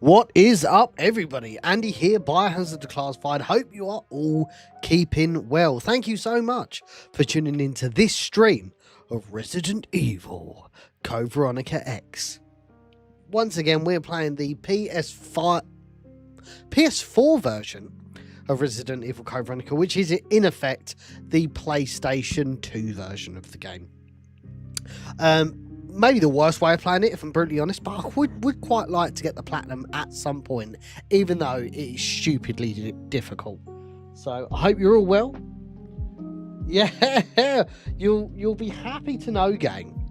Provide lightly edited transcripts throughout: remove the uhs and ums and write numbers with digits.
What is up, everybody? Andy here, Biohazard Declassified. Hope you are all keeping well. Thank you so much for tuning into this stream of Resident Evil Code Veronica X. Once again, we're playing the PS4 version of Resident Evil Code Veronica, which is in effect the PlayStation 2 version of the game. Maybe the worst way of playing it, if I'm brutally honest, but I would quite like to get the platinum at some point, even though it is stupidly difficult. So I hope you're all well. Yeah, you'll be happy to know, gang,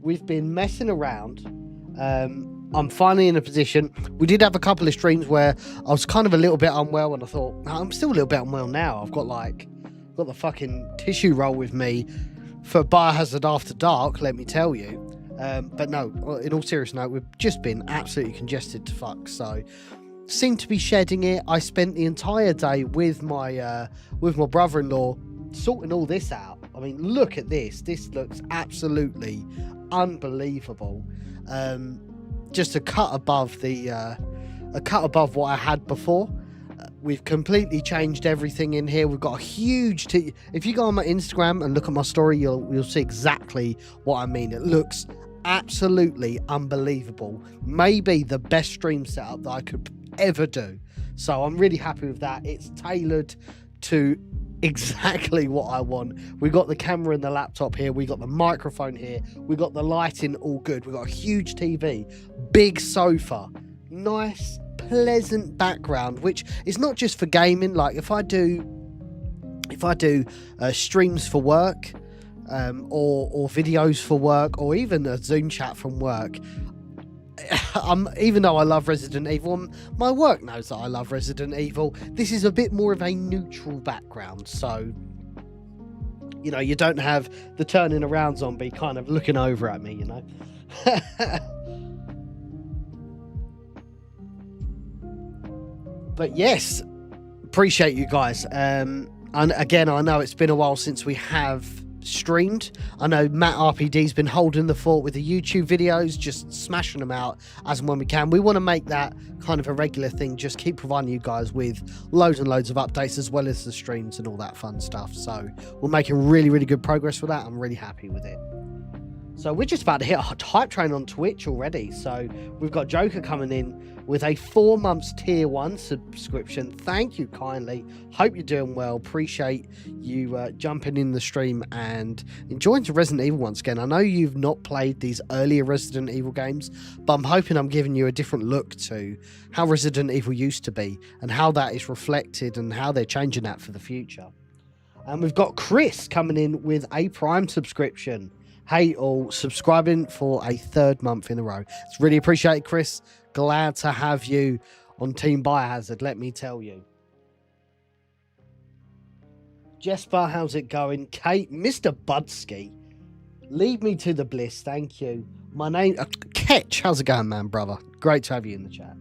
we've been messing around. I'm finally in a position. We did have a couple of streams where I was kind of a little bit unwell, and I thought, I'm still a little bit unwell now. I've got the fucking tissue roll with me for Biohazard After Dark, let me tell you. But no, in all seriousness, no, we've just been absolutely congested to fuck. So, seem to be shedding it. I spent the entire day with my brother-in-law sorting all this out. I mean, look at this. This looks absolutely unbelievable. Just a cut above what I had before. We've completely changed everything in here. We've got a huge if you go on my Instagram and look at my story, you'll see exactly what I mean. It looks absolutely unbelievable. Maybe the best stream setup that I could ever do. So I'm really happy with that. It's tailored to exactly what I want. We got the camera and the laptop here. We got the microphone here. We got the lighting all good. We got a huge TV, big sofa, nice pleasant background, which is not just for gaming. Like if I do streams for work, or videos for work, or even a Zoom chat from work, even though I love Resident Evil, my work knows that I love Resident Evil. This is a bit more of a neutral background, so you don't have the turning around zombie kind of looking over at me, But yes, appreciate you guys. And again, I know it's been a while since we have streamed. I know Matt RPD's been holding the fort with the YouTube videos, just smashing them out as and when we can. We want to make that kind of a regular thing, just keep providing you guys with loads and loads of updates as well as the streams and all that fun stuff. So we're making really, really good progress with that. I'm really happy with it. So we're just about to hit a hype train on Twitch already. So we've got Joker coming in with a 4 months tier 1 subscription. Thank you kindly. Hope you're doing well. Appreciate you jumping in the stream and enjoying some Resident Evil once again. I know you've not played these earlier Resident Evil games, but I'm hoping I'm giving you a different look to how Resident Evil used to be and how that is reflected and how they're changing that for the future. And we've got Chris coming in with a Prime subscription. Hey all, subscribing for a 3rd month in a row. It's really appreciated, Chris. Glad to have you on Team Biohazard, let me tell you. Jesper, how's it going? Kate, Mr. Budsky, lead me to the bliss, thank you. My name, Ketch, how's it going, man, brother? Great to have you in the chat.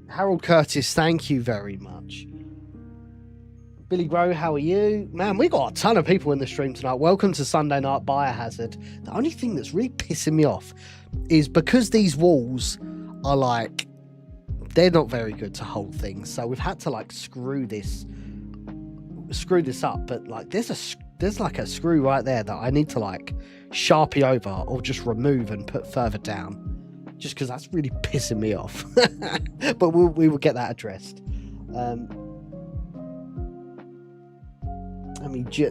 Harold Curtis, thank you very much. Billy Grow, how are you? Man, we got a ton of people in the stream tonight. Welcome to Sunday Night Biohazard. The only thing that's really pissing me off is because these walls are they're not very good to hold things. So we've had to screw this up. But there's a screw right there that I need to sharpie over or just remove and put further down. Just because that's really pissing me off. But we will get that addressed.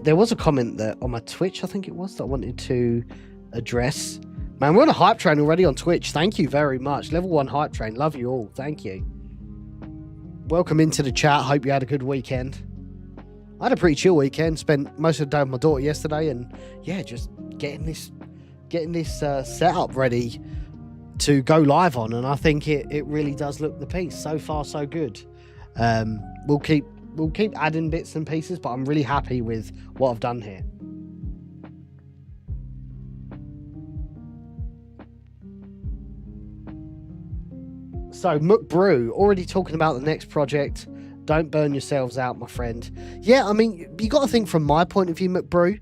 There was a comment that on my Twitch, I think it was, that I wanted to address. Man, we're on a hype train already on Twitch. Thank you very much. Level 1 hype train. Love you all. Thank you. Welcome into the chat. Hope you had a good weekend. I had a pretty chill weekend. Spent most of the day with my daughter yesterday, and yeah, just getting this setup ready to go live on. And I think it really does look the piece. So far, so good. We'll keep adding bits and pieces, but I'm really happy with what I've done here. So, McBrew, already talking about the next project. Don't burn yourselves out, my friend. Yeah, I mean, you got to think from my point of view, McBrew.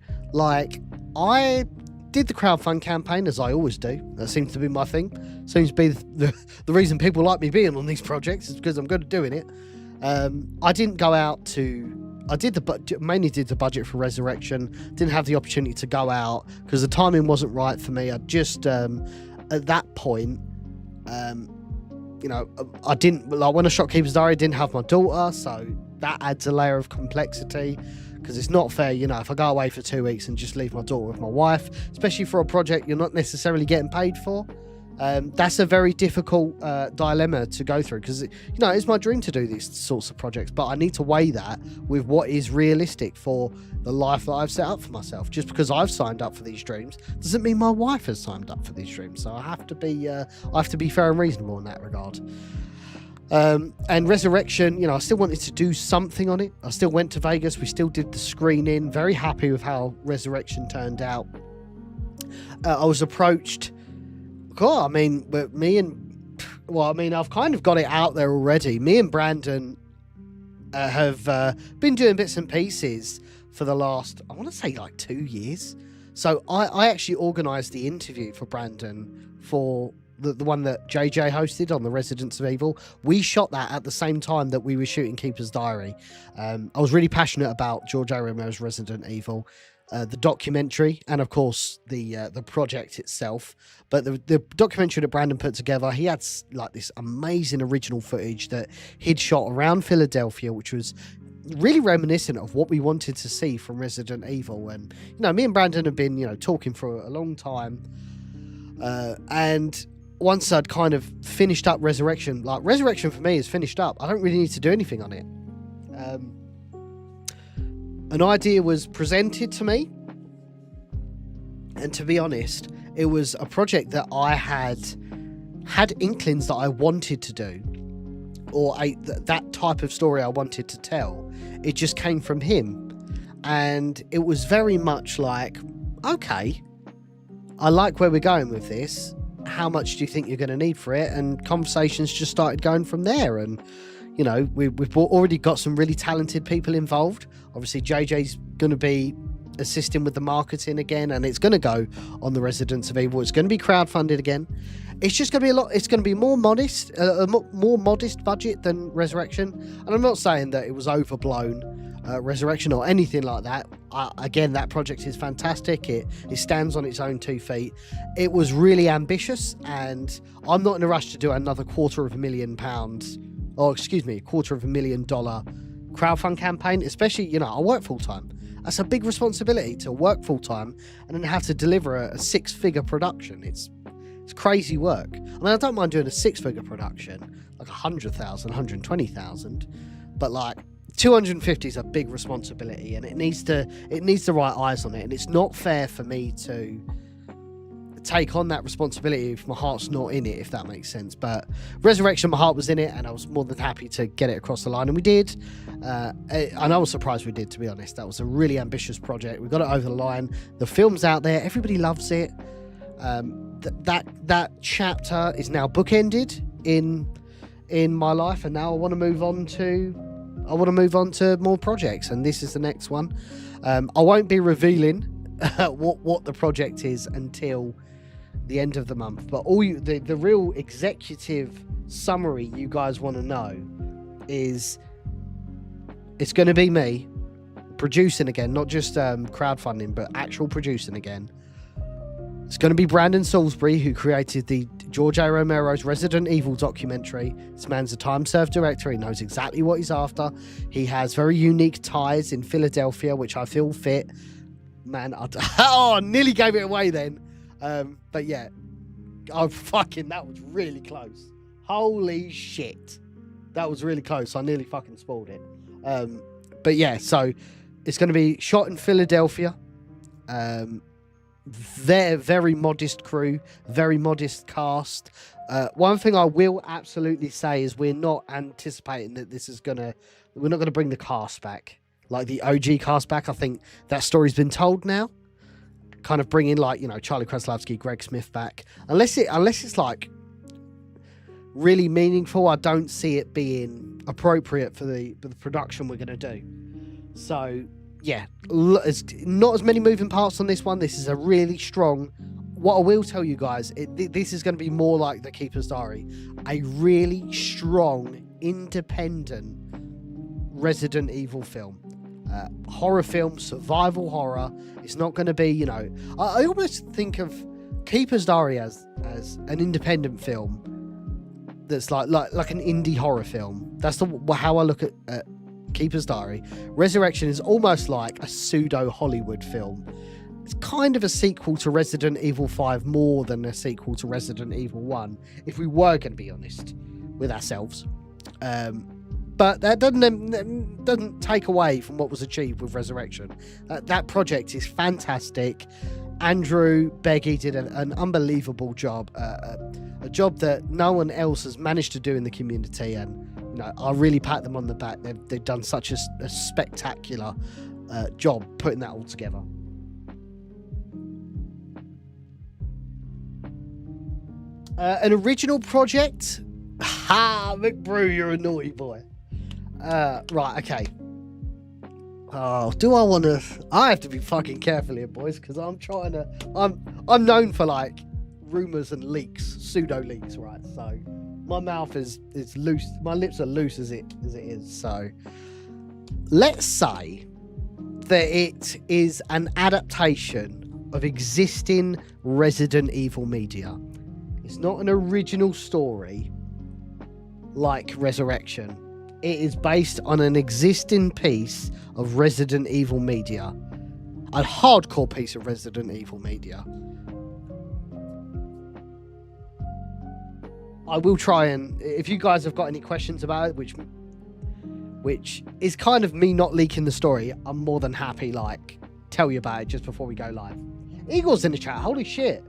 I did the crowdfund campaign, as I always do. That seems to be my thing. Seems to be the reason people like me being on these projects is because I'm good at doing it. I didn't go out to... mainly did the budget for Resurrection. Didn't have the opportunity to go out because the timing wasn't right for me. I just, at that point, I didn't... Like, when I shot Keeper's Diary, I didn't have my daughter, so that adds a layer of complexity. Because it's not fair, if I go away for 2 weeks and just leave my daughter with my wife, especially for a project you're not necessarily getting paid for. That's a very difficult dilemma to go through, because it's my dream to do these sorts of projects, but I need to weigh that with what is realistic for the life that I've set up for myself. Just because I've signed up for these dreams doesn't mean my wife has signed up for these dreams, so I have to be fair and reasonable in that regard. And Resurrection, I still wanted to do something on it. I still went to Vegas. We still did the screening. Very happy with how Resurrection turned out. I was approached. I've kind of got it out there already. Me and Brandon have been doing bits and pieces for the last, I want to say, like 2 years. So I actually organised the interview for Brandon for the one that JJ hosted on the Residents of Evil. We shot that at the same time that we were shooting Keeper's Diary. I was really passionate about George A. Romero's Resident Evil, the documentary, and of course the project itself. But the documentary that Brandon put together, he had like this amazing original footage that he'd shot around Philadelphia, which was really reminiscent of what we wanted to see from Resident Evil. And me and Brandon have been talking for a long time, and once I'd kind of finished up Resurrection, like Resurrection for me is finished up. I don't really need to do anything on it. An idea was presented to me, and to be honest, it was a project that I had inklings that I wanted to do, or that type of story I wanted to tell. It just came from him, and it was very much like, okay, I like where we're going with this. How much do you think you're going to need for it? And conversations just started going from there. And we've already got some really talented people involved. Obviously JJ's going to be assisting with the marketing again, and it's going to go on the Residents of Evil. It's going to be crowdfunded again. It's just going to be it's going to be more modest, a more modest budget than Resurrection. And I'm not saying that it was overblown, Resurrection, or anything like that. Again, that project is fantastic. It stands on its own 2 feet. It was really ambitious, and I'm not in a rush to do another £250,000, or excuse me, $250,000 crowdfund campaign, especially, I work full time. That's a big responsibility, to work full time and then have to deliver a 6-figure production. It's crazy work. I mean, I don't mind doing a 6-figure production, like 100,000, 120,000, but like 250 is a big responsibility, and it needs the right eyes on it. And it's not fair for me to take on that responsibility if my heart's not in it, if that makes sense. But Resurrection, my heart was in it, and I was more than happy to get it across the line, and we did. And I was surprised we did, to be honest. That was a really ambitious project. We got it over the line. The film's out there. Everybody loves it. That chapter is now bookended in my life, and now I want to move on to more projects, and this is the next one. I won't be revealing what the project is until the end of the month, but the real executive summary you guys want to know is it's going to be me producing again, not just crowdfunding, but actual producing again. It's going to be Brandon Salisbury, who created the George A. Romero's Resident Evil documentary. This man's a time-served director. He knows exactly what he's after. He has very unique ties in Philadelphia, which I feel fit. Man, I nearly gave it away then. But yeah, that was really close. Holy shit. That was really close. I nearly fucking spoiled it. But yeah, so it's going to be shot in Philadelphia. Very modest crew, very modest cast. One thing I will absolutely say is we're not anticipating that we're not gonna bring the cast back, like the OG cast back. I think that story's been told now. Kind of bringing Charlie Kraslavsky, Greg Smith back, unless it's like really meaningful. I don't see it being appropriate for the production we're gonna do. So yeah, it's not as many moving parts on this one. This is a really strong. What I will tell you guys, this is going to be more like The Keeper's Diary, a really strong, independent Resident Evil film. Horror film, survival horror. It's not going to be, you know, I almost think of Keeper's Diary as an independent film that's like an indie horror film. That's how I look at Keeper's Diary. Resurrection is almost like a pseudo Hollywood film. It's kind of a sequel to Resident Evil 5 more than a sequel to Resident Evil 1, if we were going to be honest with ourselves. But that doesn't take away from what was achieved with Resurrection. That project is fantastic. Andrew Beggy did an unbelievable job, a job that no one else has managed to do in the community, and you know, I really pat them on the back. They've done such a spectacular job putting that all together. An original project? Ha, McBrew, you're a naughty boy. Right, okay. Oh, do I want to? I have to be fucking careful here, boys, because I'm known for like rumors and leaks, pseudo leaks, right? So my mouth is loose, my lips are loose as it is. So let's say that it is an adaptation of existing Resident Evil media. It's not an original story like Resurrection. It is based on an existing piece of Resident Evil media. A hardcore piece of Resident Evil media. I will try and, if you guys have got any questions about it, which is kind of me not leaking the story, I'm more than happy, like, tell you about it just before we go live. Eagle's in the chat, holy shit.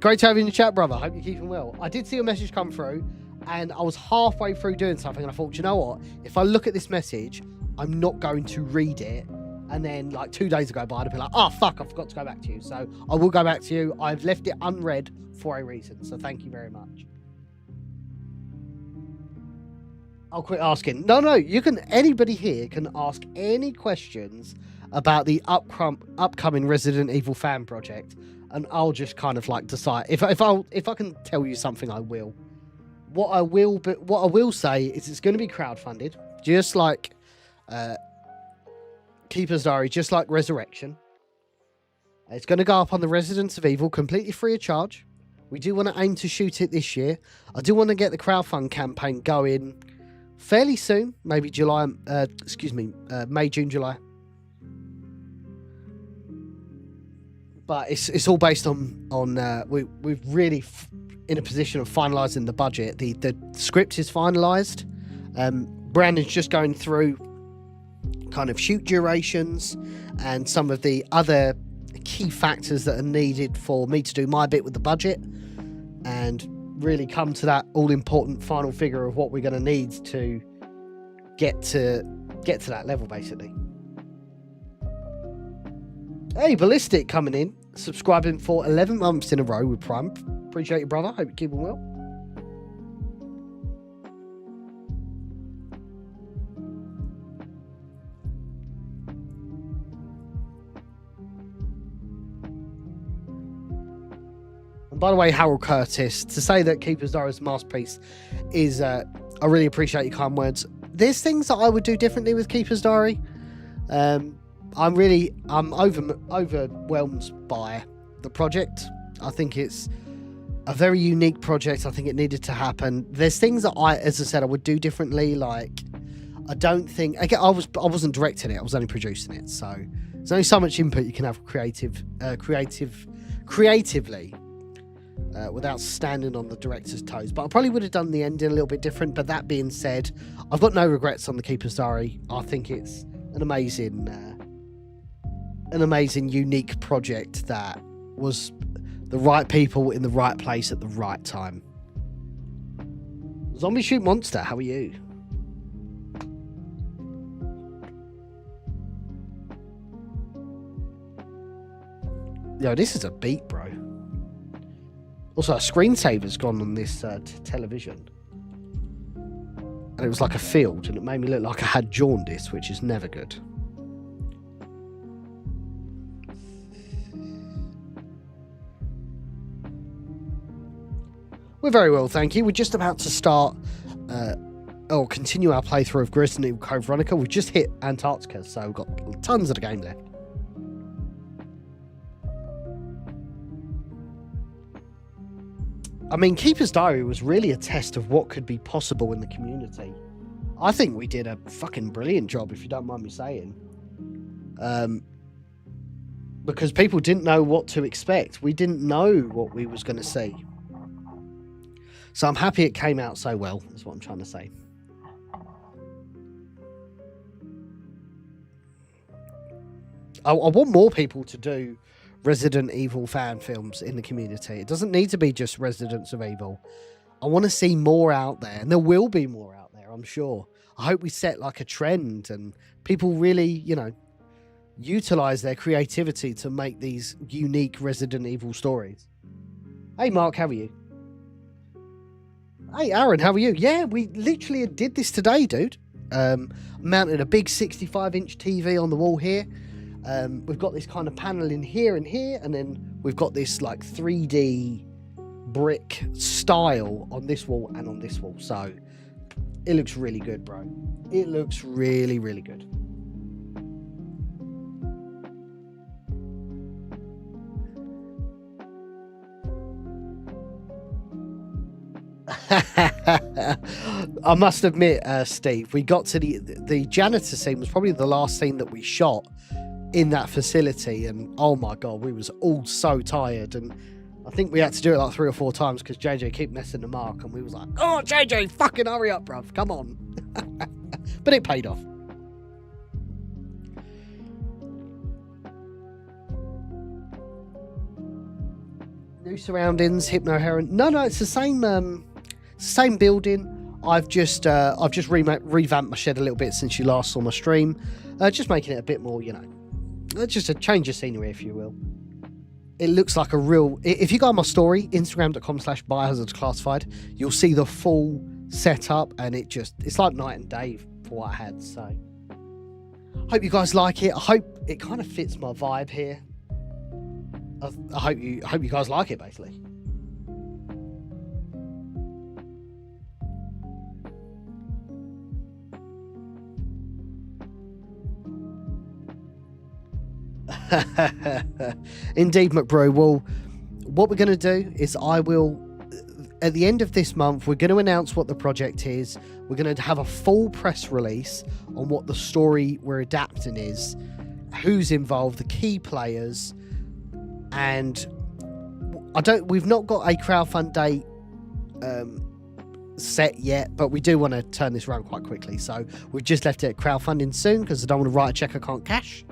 Great to have you in the chat, brother. Hope you're keeping well. I did see a message come through, and I was halfway through doing something, and I thought, you know what? If I look at this message, I'm not going to read it. And then, like, 2 days ago, I'd be like, oh, fuck, I forgot to go back to you. So I will go back to you. I've left it unread for a reason. So thank you very much. I'll quit asking. No, you can, anybody here can ask any questions about the upcoming Resident Evil fan project. And I'll just kind of like decide if I can tell you something, I will. What I will say is it's going to be crowdfunded, just like Keeper's Diary, just like Resurrection. It's going to go up on the Residents of Evil completely free of charge. We do want to aim to shoot it this year. I do want to get the crowdfund campaign going fairly soon, maybe May, June, July. But it's all based on we've really in a position of finalising the budget. The script is finalised. Brandon's just going through kind of shoot durations and some of the other key factors that are needed for me to do my bit with the budget and really come to that all important final figure of what we're going to need to get to that level, basically. Hey, Ballistic coming in, subscribing for 11 months in a row with Prime. Appreciate you, brother. Hope you're keeping well. And by the way, Harold Curtis, to say that Keeper's Diary's masterpiece is, I really appreciate your kind words. There's things that I would do differently with Keeper's Diary. I'm overwhelmed by the project. I think it's a very unique project. I think it needed to happen. There's things that as I said, I would do differently. Like, I don't think, again, I wasn't directing it. I was only producing it. So there's only so much input you can have creatively without standing on the director's toes. But I probably would have done the ending a little bit different. But that being said, I've got no regrets on the Keeper's Diary. I think it's an amazing, unique project that was the right people in the right place at the right time. Zombie Shoot Monster, how are you? Yo, this is a beat, bro. Also, a screensaver's gone on this television. and it was like a field, and it made me look like I had jaundice, which is never good. We're very well, thank you. We're just about to start or continue our playthrough of Resident Evil Code Veronica. We've just hit Antarctica, so we've got tons of the game left. I mean, Keeper's Diary was really a test of what could be possible in the community. I think we did a fucking brilliant job, if you don't mind me saying. Because people didn't know what to expect. We didn't know what we was going to see. So I'm happy it came out so well, is what I'm trying to say. I want more people to do Resident Evil fan films in the community. It doesn't need to be just Residents of Evil. I want to see more out there, and there will be more out there, I'm sure. I hope we set like a trend and people really, you know, utilize their creativity to make these unique Resident Evil stories. Hey Mark, how are you? Hey Aaron, how are you? Yeah, we literally did this today, dude. Mounted a big 65-inch TV on the wall here. We've got this kind of panel in here and here, and then we've got this like 3D brick style on this wall and on this wall. So it looks really good, bro. It looks really, really good. I must admit, Steve, we got to the janitor scene was probably the last scene that we shot in that facility, and oh my god, we was all so tired, and I think we had to do it like 3 or 4 times because JJ kept messing the mark, and we was like, oh JJ, fucking hurry up, bruv, come on. But it paid off. New surroundings, Hypno Heron. No, it's the same building. I've just revamped my shed a little bit since you last saw my stream, just making it a bit more, you know, just a change of scenery, if you will. It looks like a real... If you go on my story, Instagram.com/Biohazard Declassified, you'll see the full setup, and it's like night and day for what I had. So, hope you guys like it. I hope it kind of fits my vibe here. I hope you guys like it, basically. Indeed, McBro. Well, what we're going to do is at the end of this month, we're going to announce what the project is. We're going to have a full press release on what the story we're adapting is, who's involved, the key players, and we've not got a crowdfund date set yet, but we do want to turn this around quite quickly. So we've just left it at crowdfunding soon because I don't want to write a check I can't cash.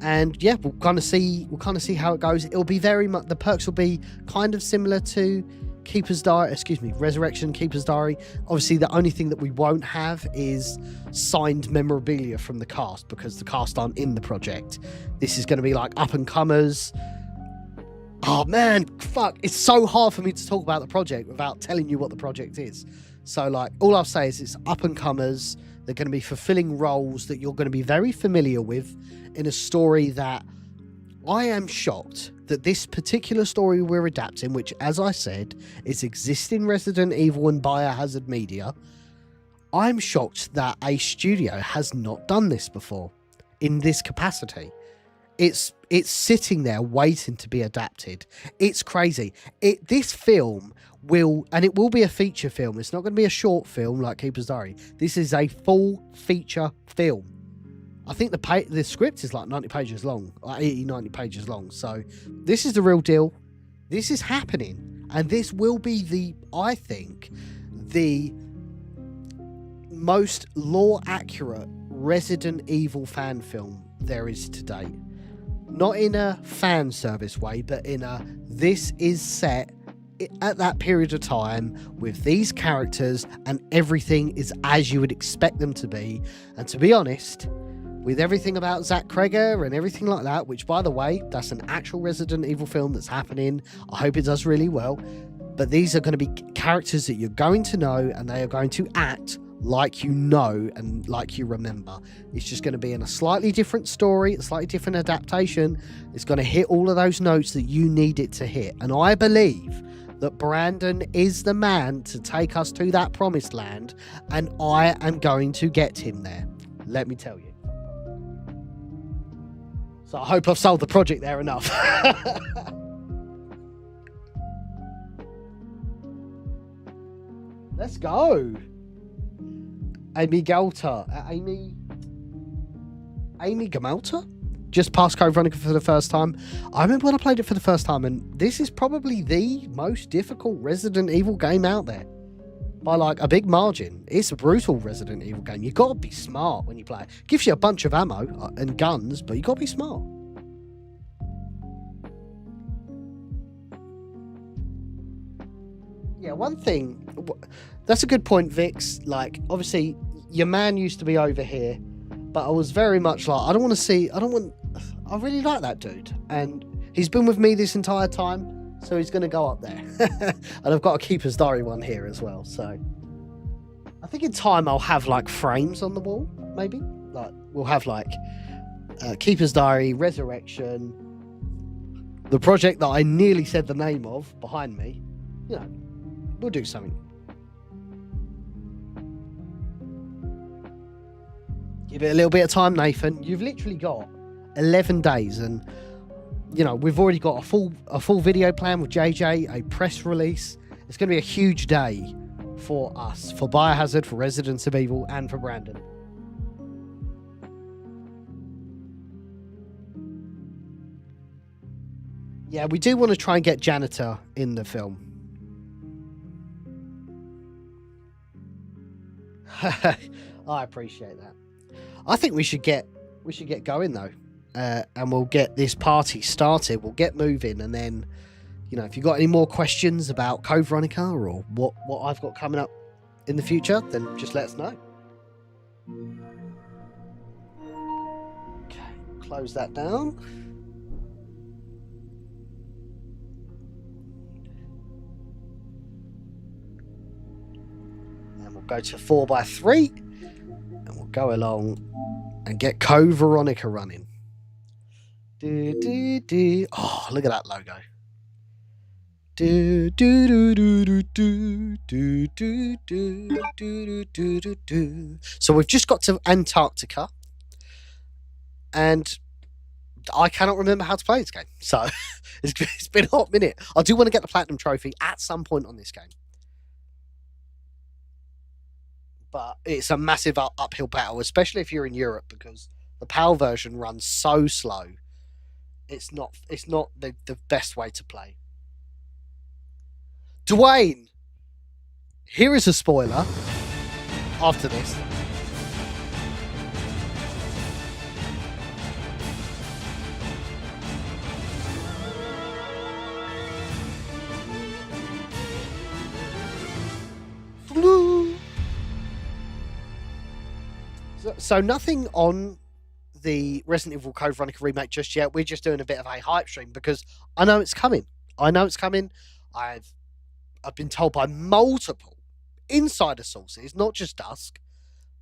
And yeah, we'll kind of see how it goes. It'll be very much, the perks will be kind of similar to Resurrection Keeper's Diary. Obviously, the only thing that we won't have is signed memorabilia from the cast, because the cast aren't in the project. This is going to be like up and comers. Oh man, fuck! It's so hard for me to talk about the project without telling you what the project is. So like, all I'll say is it's up and comers. They're going to be fulfilling roles that you're going to be very familiar with in a story that I am shocked that this particular story we're adapting, which, as I said, is existing Resident Evil and Biohazard media, I'm shocked that a studio has not done this before in this capacity. It's sitting there waiting to be adapted. It's crazy. This film will be a feature film. It's not going to be a short film like Keeper's Diary. This is a full feature film. I think the script is like 90 pages long, like 80, 90 pages long. So this is the real deal. This is happening. And this will be I think, the most lore-accurate Resident Evil fan film there is to date. Not in a fan service way, but in this is set at that period of time with these characters, and everything is as you would expect them to be. And to be honest, with everything about Zach Kreger and everything like that, which, by the way, that's an actual Resident Evil film that's happening. I hope it does really well. But these are going to be characters that you're going to know, and they are going to act like you know and like you remember. It's just going to be in a slightly different story, a slightly different adaptation. It's going to hit all of those notes that you need it to hit. And I believe that Brandon is the man to take us to that promised land, and I am going to get him there. Let me tell you. So I hope I've sold the project there enough. Let's go. Amy Galter. Amy Gamalta? Just past Code Veronica for the first time. I remember when I played it for the first time, and this is probably the most difficult Resident Evil game out there. By like a big margin. It's a brutal Resident Evil game. You've got to be smart when you play it. Gives you a bunch of ammo and guns, but you've got to be smart. Yeah, one thing, that's a good point, Vix. Like, obviously, your man used to be over here, but I was very much like, I really like that dude. And he's been with me this entire time, so he's going to go up there. And I've got a Keeper's Diary one here as well, so. I think in time I'll have, like, frames on the wall, maybe. Like, we'll have, like, Keeper's Diary, Resurrection, the project that I nearly said the name of behind me. You know, we'll do something. Give it a little bit of time, Nathan. You've literally got 11 days, and you know we've already got a full video plan with JJ, a press release. It's going to be a huge day for us, for Biohazard, for Residents of Evil, and for Brandon. Yeah, we do want to try and get Janitor in the film. I appreciate that. I think we should get going though, and we'll get this party started. We'll get moving, and then, you know, if you've got any more questions about Code Veronica or what I've got coming up in the future, then just let us know. Okay, close that down. And we'll go to 4x3, and we'll go along and get Code Veronica running. Oh, look at that logo. So we've just got to Antarctica, and I cannot remember how to play this game. So it's been a hot minute. I do want to get the Platinum Trophy at some point on this game. But it's a massive uphill battle, especially if you're in Europe, because the PAL version runs so slow. It's not the best way to play. Dwayne, here is a spoiler after this. So nothing on the Resident Evil Code Veronica remake just yet. We're just doing a bit of a hype stream because I know it's coming. I've been told by multiple insider sources, not just Dusk,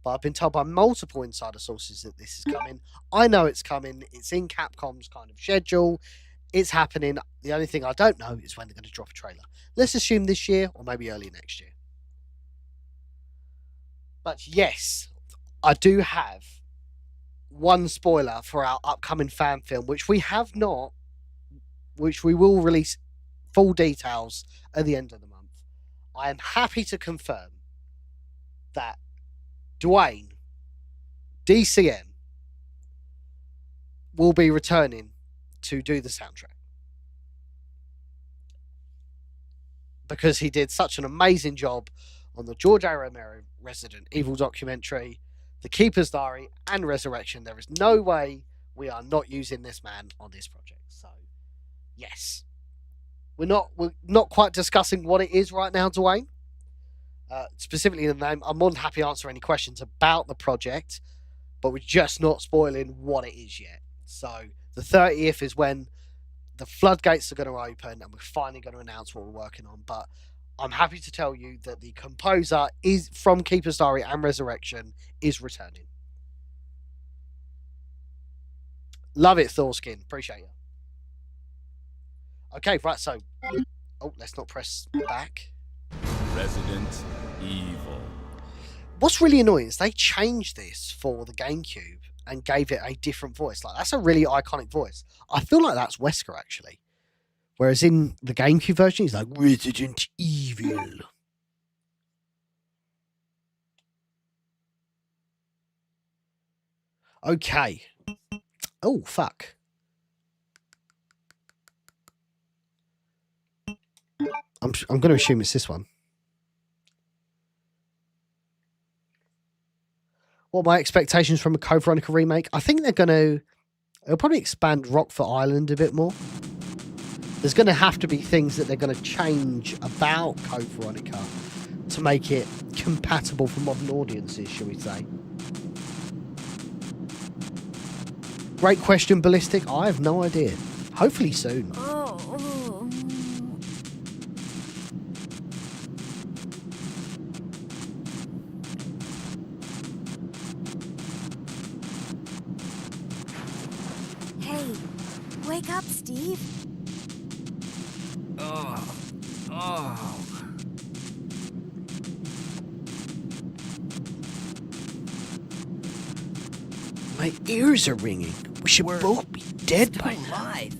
but I've been told by multiple insider sources that this is coming. I know it's coming. It's in Capcom's kind of schedule. It's happening. The only thing I don't know is when they're going to drop a trailer. Let's assume this year or maybe early next year. But yes, I do have one spoiler for our upcoming fan film, which we will release full details at the end of the month. I am happy to confirm that Dwayne, DCM, will be returning to do the soundtrack. Because he did such an amazing job on the George A. Romero Resident Evil documentary, The Keeper's Diary, and Resurrection. There is no way we are not using this man on this project. So, yes. We're not quite discussing what it is right now, Dwayne. Specifically in the name, I'm more than happy to answer any questions about the project, but we're just not spoiling what it is yet. So, the 30th is when the floodgates are going to open and we're finally going to announce what we're working on. But I'm happy to tell you that the composer is from Keeper's Diary and Resurrection is returning. Love it, Thorskin. Appreciate you. Okay, right, so... Oh, let's not press back. Resident Evil. What's really annoying is they changed this for the GameCube and gave it a different voice. Like, that's a really iconic voice. I feel like that's Wesker, actually. Whereas in the GameCube version, he's like, Resident Evil. Okay. Oh, fuck. I'm going to assume it's this one. What are my expectations from a Code Veronica remake? I think they'll probably expand Rockfort Island a bit more. There's going to have to be things that they're going to change about Code Veronica to make it compatible for modern audiences, shall we say. Great question, Ballistic. I have no idea. Hopefully soon. Hey, wake up, Steve. My ears are ringing. We should both be dead by now. Alive.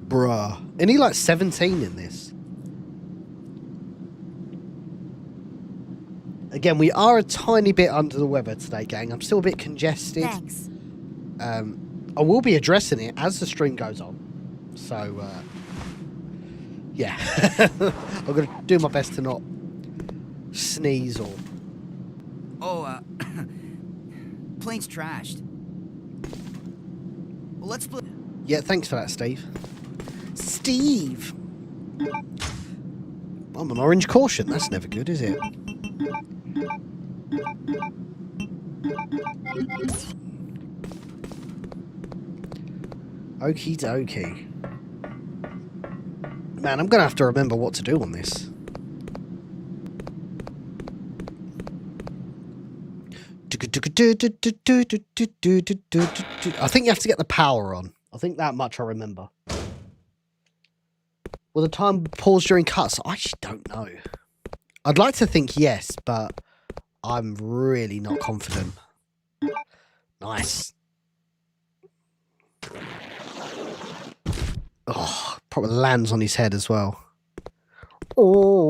Bruh. Isn't he like 17 in this? Again, we are a tiny bit under the weather today, gang. I'm still a bit congested. Thanks. I will be addressing it as the stream goes on. So, yeah. I'm going to do my best to not sneeze or... Plane's trashed. Well, let's split. Yeah, thanks for that, Steve. Steve! I'm an orange caution. That's never good, is it? Okie dokie. Man, I'm going to have to remember what to do on this. I think you have to get the power on. I think that much I remember. Will the time pause during cuts? I actually don't know. I'd like to think yes, but I'm really not confident. Nice. Oh, probably lands on his head as well. Oh.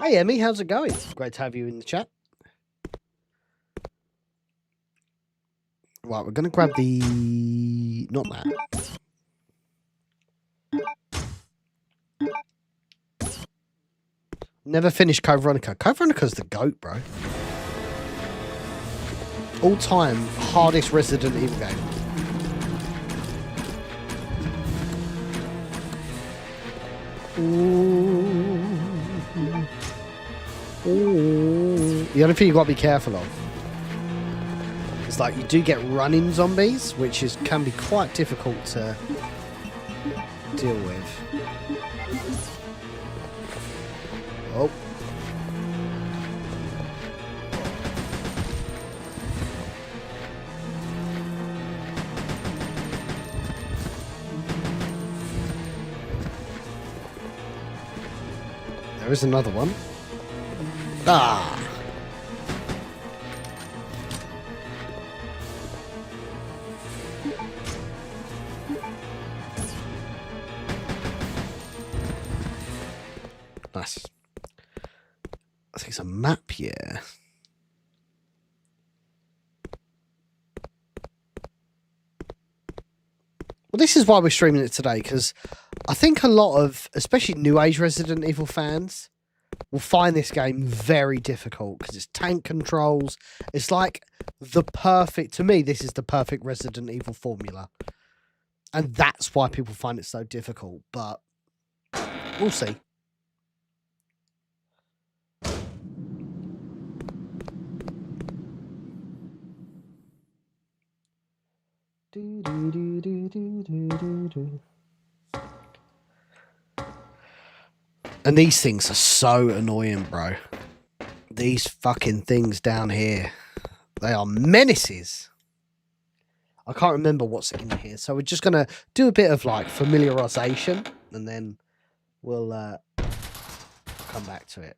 Hey, Emmy, how's it going? Great to have you in the chat. Right, we're going to grab the... Not that. Never finished Code Veronica. Code Veronica's the GOAT, bro. All-time hardest Resident Evil game. Ooh. The only thing you've got to be careful of is like you do get running zombies, which can be quite difficult to deal with. Oh. There is another one. Ah. Nice. I think it's a map here. Well, this is why we're streaming it today, because I think a lot of, especially New Age Resident Evil fans, will find this game very difficult because it's tank controls. It's like to me, this is the perfect Resident Evil formula. And that's why people find it so difficult, but we'll see. And these things are so annoying, bro. These fucking things down here. They are menaces. I can't remember what's in here. So we're just going to do a bit of like familiarization and then we'll come back to it.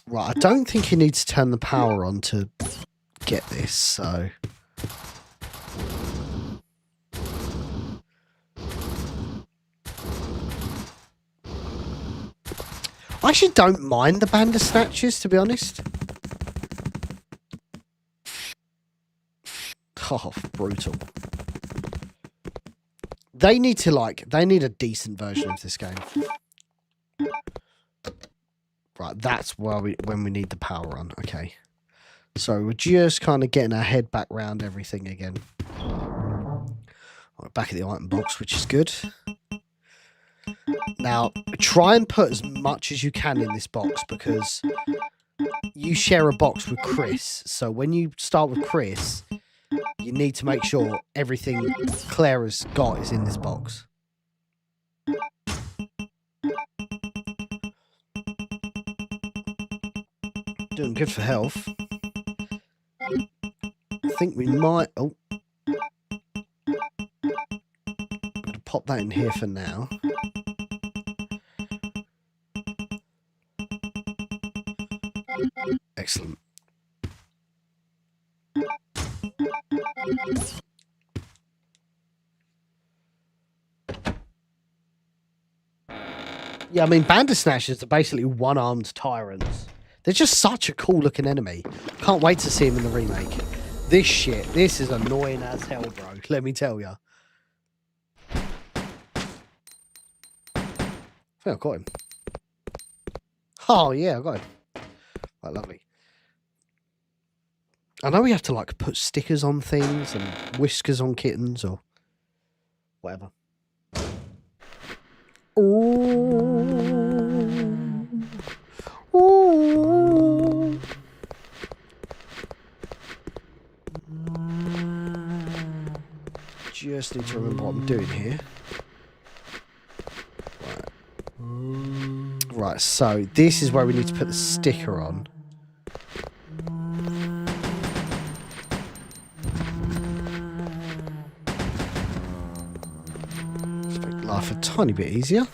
Right, I don't think you need to turn the power on to get this, so... I actually don't mind the Bandersnatchers, to be honest. Oh, brutal. They need a decent version of this game. Right, that's when we need the power on. Okay. So we're just kind of getting our head back round everything again. Right, back at the item box, which is good. Now, try and put as much as you can in this box because you share a box with Chris. So when you start with Chris, you need to make sure everything Clara's got is in this box. Doing good for health. I think we might... Oh. I'm going to pop that in here for now. Excellent. Yeah, I mean, Bandersnatchers are basically one-armed tyrants. They're just such a cool-looking enemy. Can't wait to see them in the remake. This is annoying as hell, bro. Let me tell you. I think I got him. Oh, yeah, I got him. Right, lovely. I know we have to, like, put stickers on things and whiskers on kittens or whatever. Ooh. Ooh. Just need to remember what I'm doing here. Right, so this is where we need to put the sticker on. Let's make life a tiny bit easier.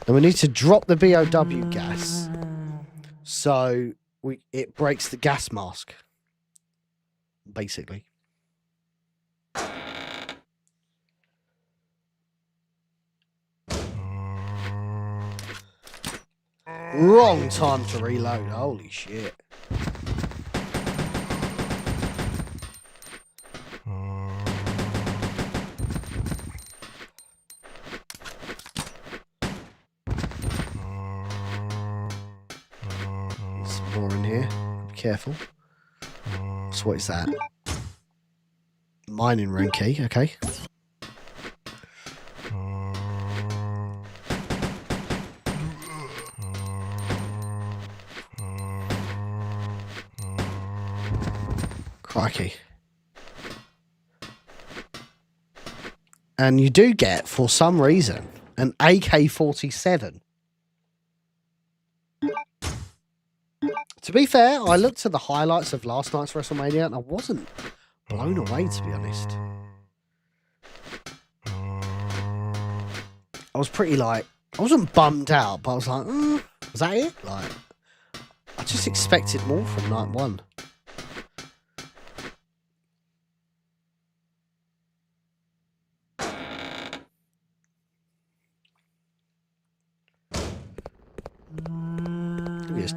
Then we need to drop the BOW gas so it breaks the gas mask, basically. Wrong time to reload. Holy shit. There's some more in here. Be careful. So what is that? Mining room key. Okay. Crikey. And you do get, for some reason, an AK-47. To be fair, I looked at the highlights of last night's WrestleMania and I wasn't blown away, to be honest. I was pretty like, I wasn't bummed out, but I was like, was that it? Like, I just expected more from night one.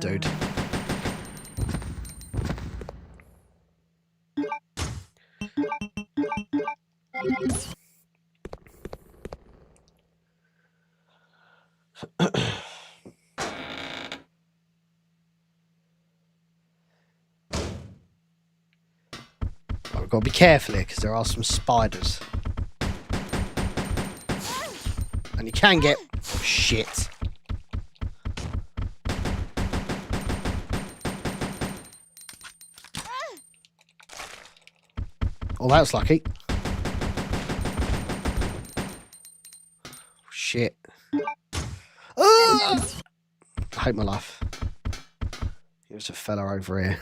dude. I've got to be careful here because there are some spiders. And you can get shit. Oh, that was lucky. Shit. Ah! I hate my life. There's a fella over here.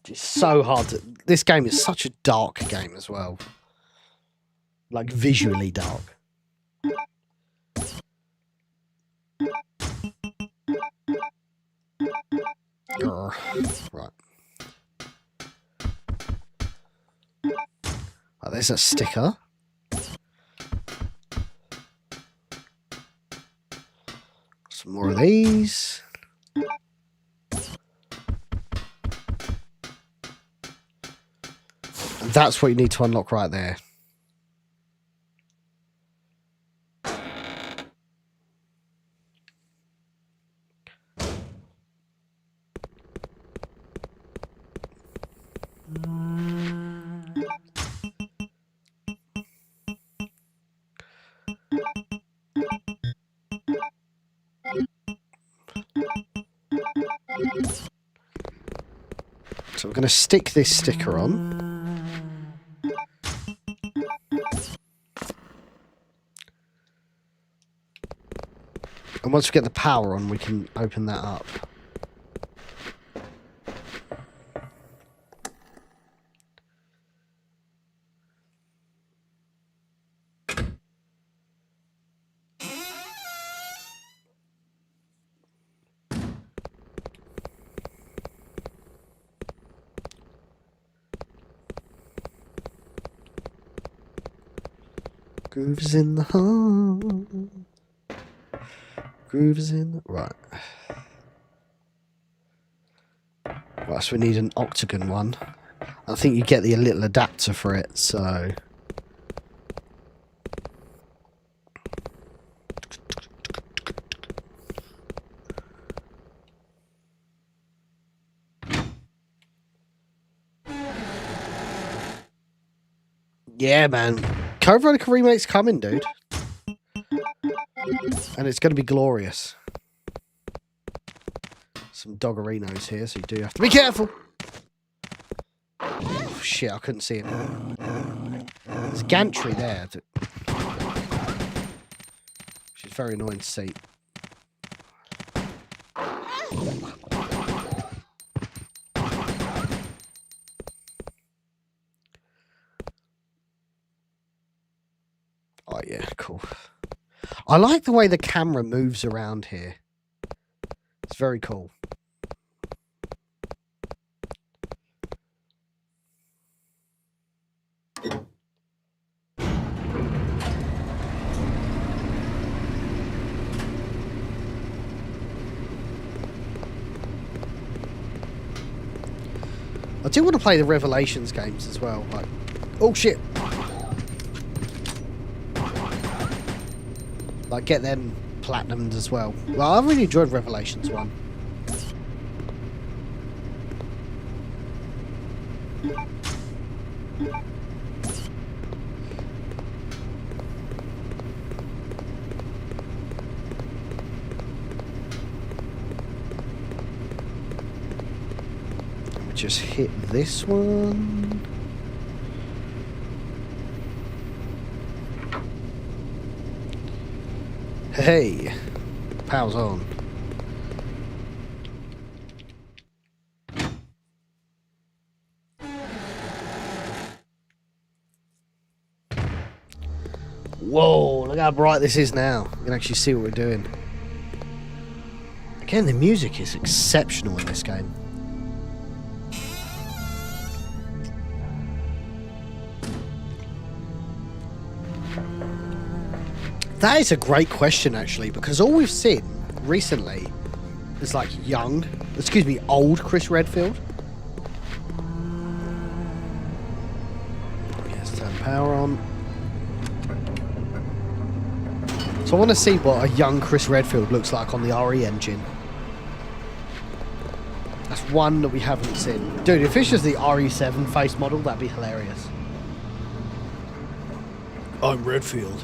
It's so hard to... This game is such a dark game as well. Like, visually dark. Right. Oh, there's a sticker. Some more of these. And that's what you need to unlock right there. So we're going to stick this sticker on. And once we get the power on, we can open that up. Grooves in the heart. Grooves in the... Right. Right, so we need an octagon one. I think you get the little adapter for it, so... Yeah, man. Code Veronica Remake's coming, dude. And it's going to be glorious. Some doggerinos here, so you do have to be careful. Oh, shit, I couldn't see him. There's a gantry there. Which is very annoying to see. Oh, yeah, cool. I like the way the camera moves around here. It's very cool. I do want to play the Revelations games as well. Like, oh shit! Like, get them platinumed as well. Well, I've really enjoyed Revelations 1. Let me just hit this one. Hey, power's on. Whoa, look how bright this is now. You can actually see what we're doing. Again, the music is exceptional in this game. That is a great question, actually, because all we've seen recently is like old Chris Redfield. Yes, turn power on. So I want to see what a young Chris Redfield looks like on the RE engine. That's one that we haven't seen. Dude, if it's just the RE7 face model, that'd be hilarious. I'm Redfield.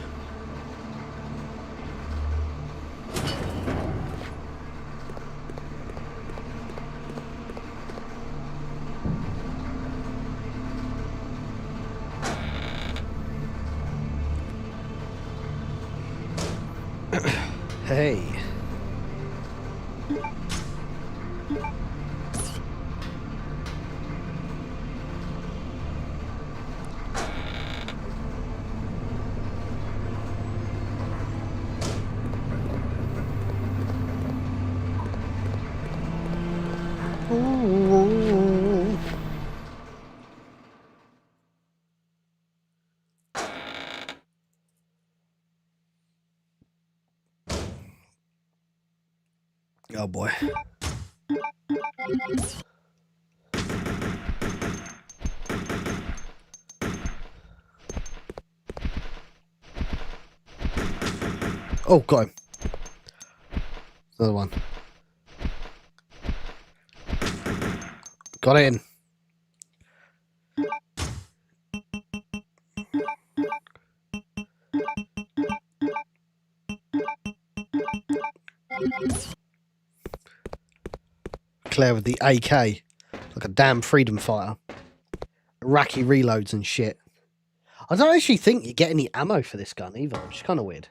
Hey. Ooh. Oh boy. Oh, got him. Another one. Got it in. Claire with the AK. Like a damn freedom fighter. Iraqi reloads and shit. I don't actually think you get any ammo for this gun either, which is kind of weird.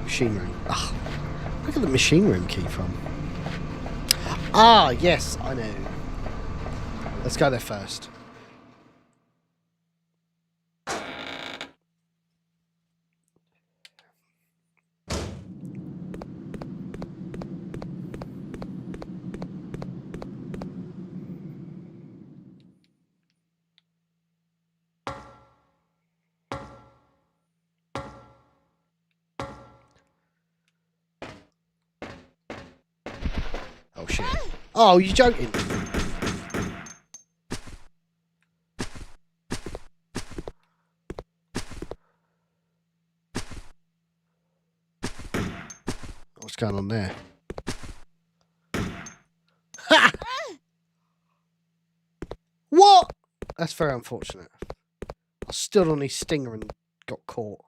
Machine room. Oh, where did the machine room key from? Ah, yes, I know. Let's go there first. Oh shit. Oh, you joking? What's going on there? Ha! What? That's very unfortunate. I stood on his stinger and got caught.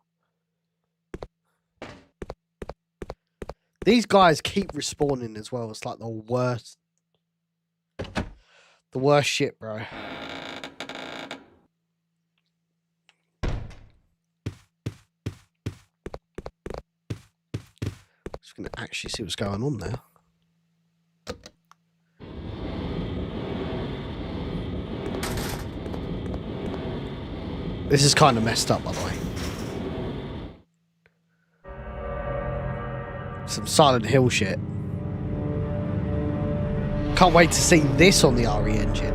These guys keep respawning as well. It's like the worst. The worst shit, bro. Just gonna actually see what's going on there. This is kind of messed up, by the way. Some Silent Hill shit. Can't wait to see this on the RE engine.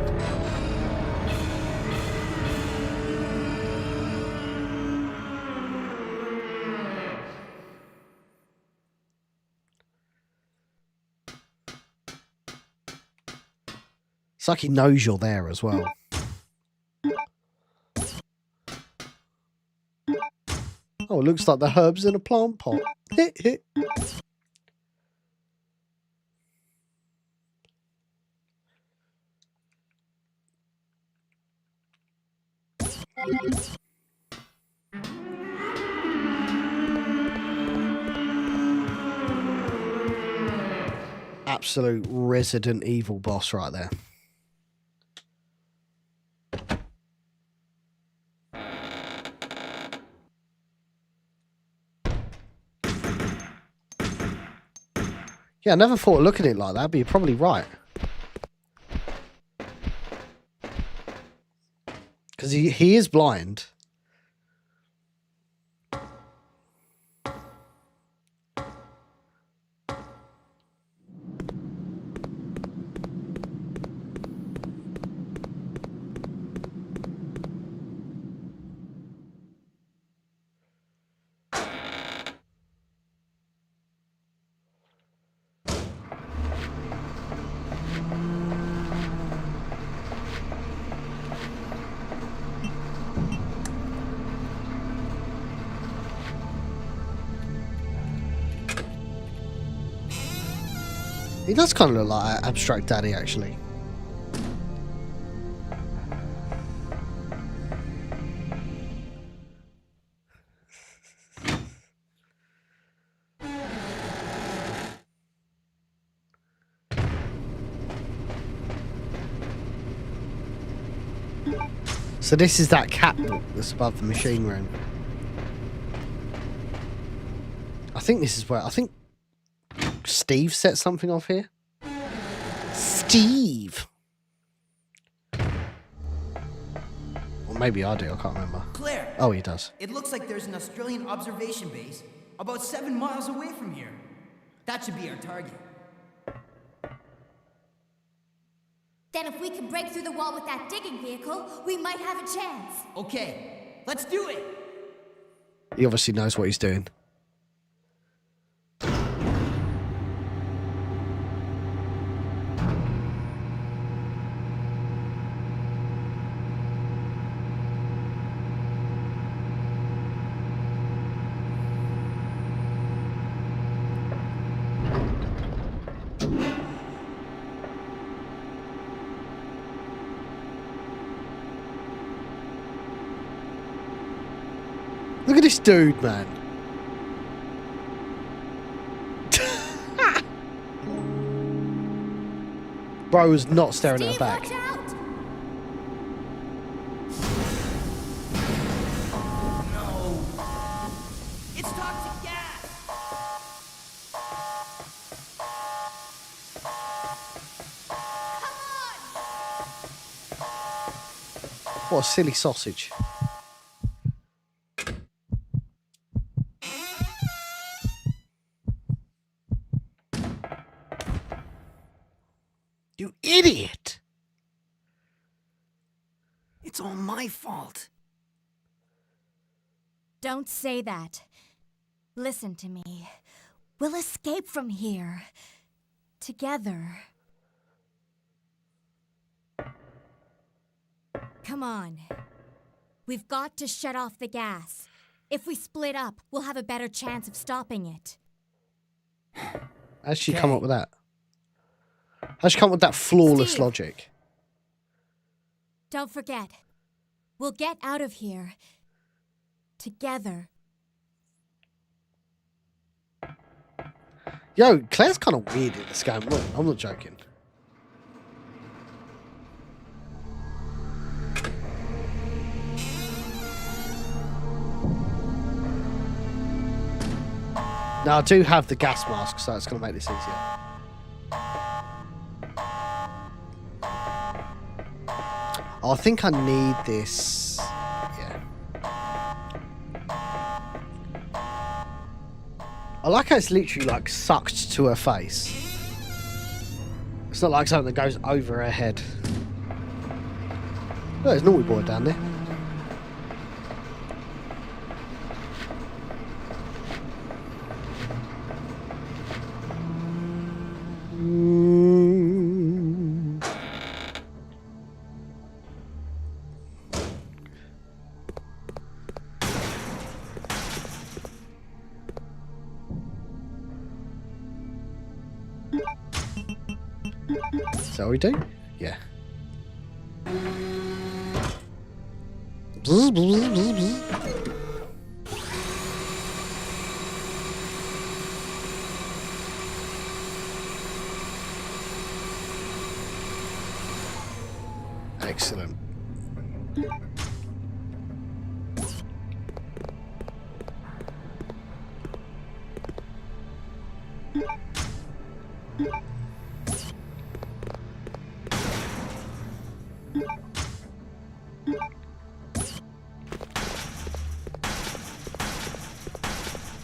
It's like he knows you're there as well. Oh, it looks like the herbs in a plant pot. Hit, hit. Absolute Resident Evil boss right there. Yeah, I never thought of looking at it like that, but you're probably right. Because he is blind. He does kind of look like Abstract Daddy, actually. So this is that catwalk that's above the machine room. I think this is where... I think Steve set something off here. Steve! Or maybe I do, I can't remember. Claire! Oh, he does. It looks like there's an Australian observation base about 7 miles away from here. That should be our target. Then if we can break through the wall with that digging vehicle, we might have a chance. Okay, let's do it! He obviously knows what he's doing. Look at this dude, man. Bro was not staring at her Steve, back. watch out! No! It's toxic gas! What a silly sausage. You idiot! It's all my fault. Don't say that. Listen to me. We'll escape from here. Together. Come on. We've got to shut off the gas. If we split up, we'll have a better chance of stopping it. How'd she come up with that? How'd she come up with that flawless Steve. logic? Don't forget. We'll get out of here. Together. Yo, Claire's kind of weird in this game. I'm not joking. Now, I do have the gas mask, so it's going to make this easier. Oh, I think I need this. Yeah. I like how it's literally like sucked to her face. It's not like something that goes over her head. Oh, there's Naughty Boy down there. Is that what we do? Yeah. Excellent.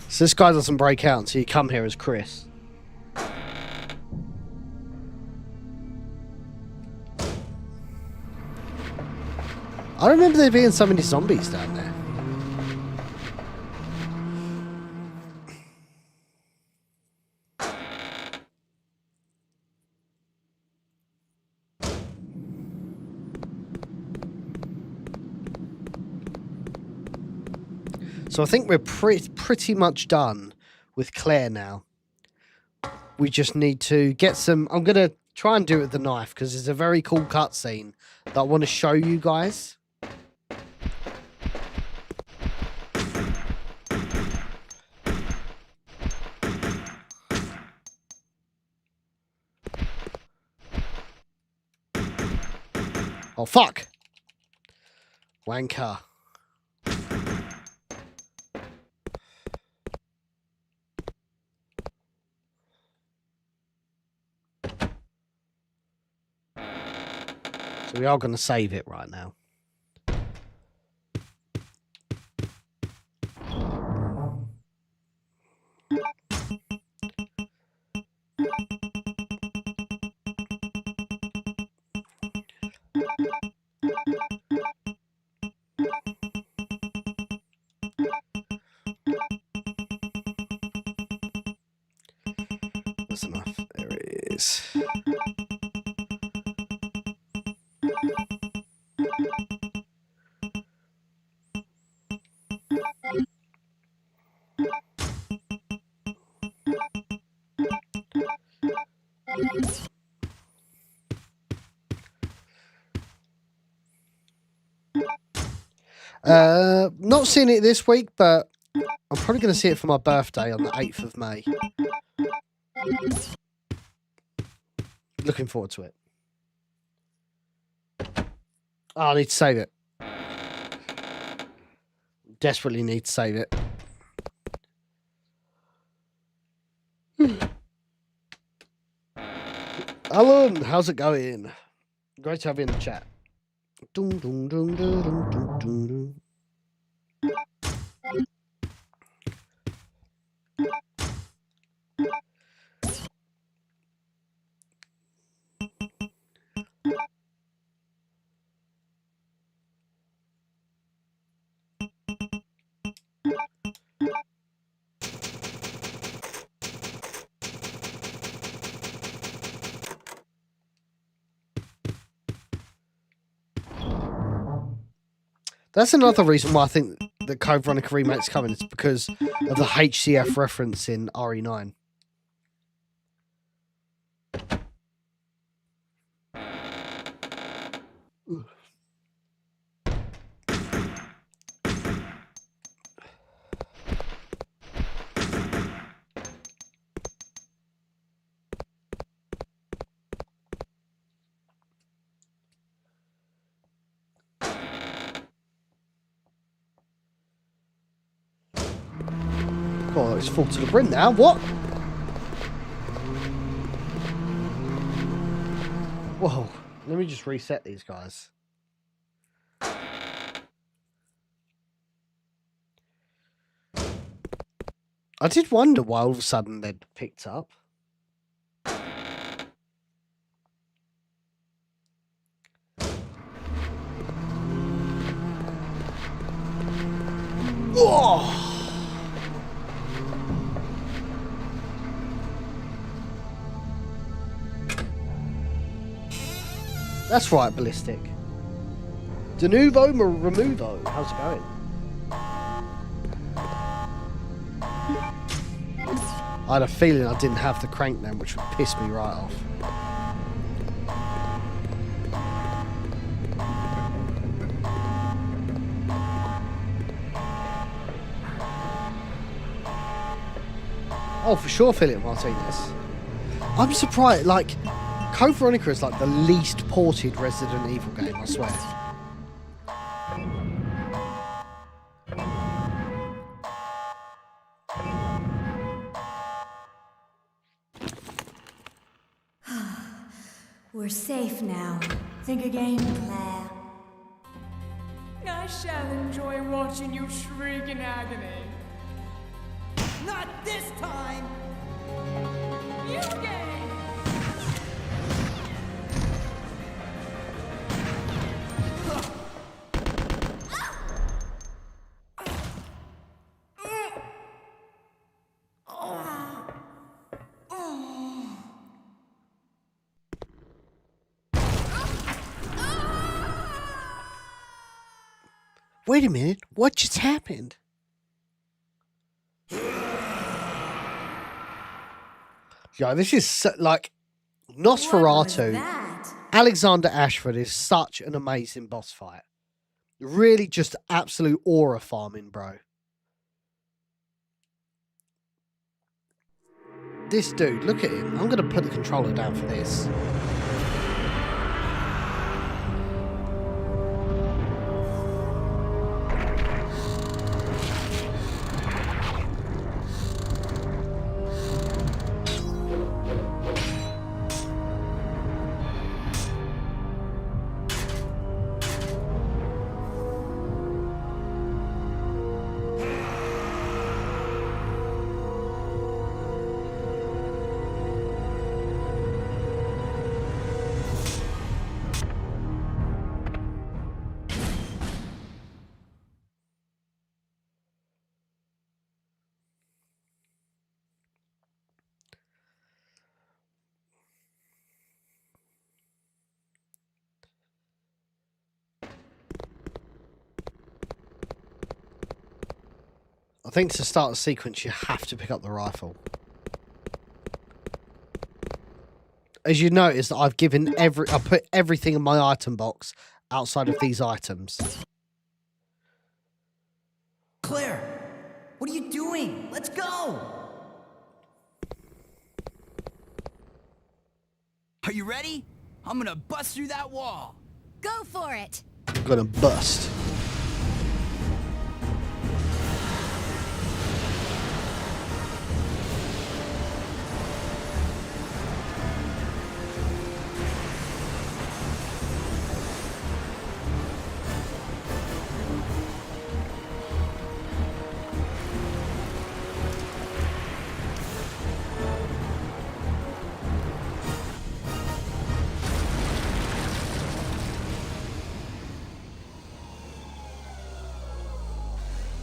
So this guy doesn't break out until you come here as Chris. I remember there being so many zombies down there. So I think we're pretty much done with Claire now. We just need to get some... I'm going to try and do it with the knife because it's a very cool cutscene that I want to show you guys. Oh, fuck! Wanker. So we are going to save it right now. That's enough. There it is. Not seeing it this week, but I'm probably going to see it for my birthday on the 8th of May. Looking forward to it. Oh, I need to save it. Desperately need to save it. Alan, how's it going? Great to have you in the chat. Dun, dun, dun, dun, dun, dun, dun. That's another reason why I think the Code Veronica remake's coming. It's because of the HCF reference in RE9. Oh, it's full to the brim now. What? Whoa. Let me just reset these guys. I did wonder why all of a sudden they'd picked up. Oh! That's right, Ballistic. De Nuvo Removo. How's it going? I had a feeling I didn't have the crank then, which would piss me right off. Oh, for sure, Philip Martinez. I'm surprised, like, Code Veronica is like the least ported Resident Evil game, I swear. We're safe now. Think again, Claire. I shall enjoy watching you shriek in agony. Not this time! You game! Wait a minute, what just happened? Yeah, this is so, like Nosferatu. That? Alexander Ashford is such an amazing boss fight. Really just absolute aura farming, bro. This dude, look at him. I'm going to put the controller down for this. I think to start the sequence, you have to pick up the rifle. As you notice, I've given I put everything in my item box outside of these items. Claire, what are you doing? Let's go! Are you ready? I'm gonna bust through that wall. Go for it! I'm gonna bust.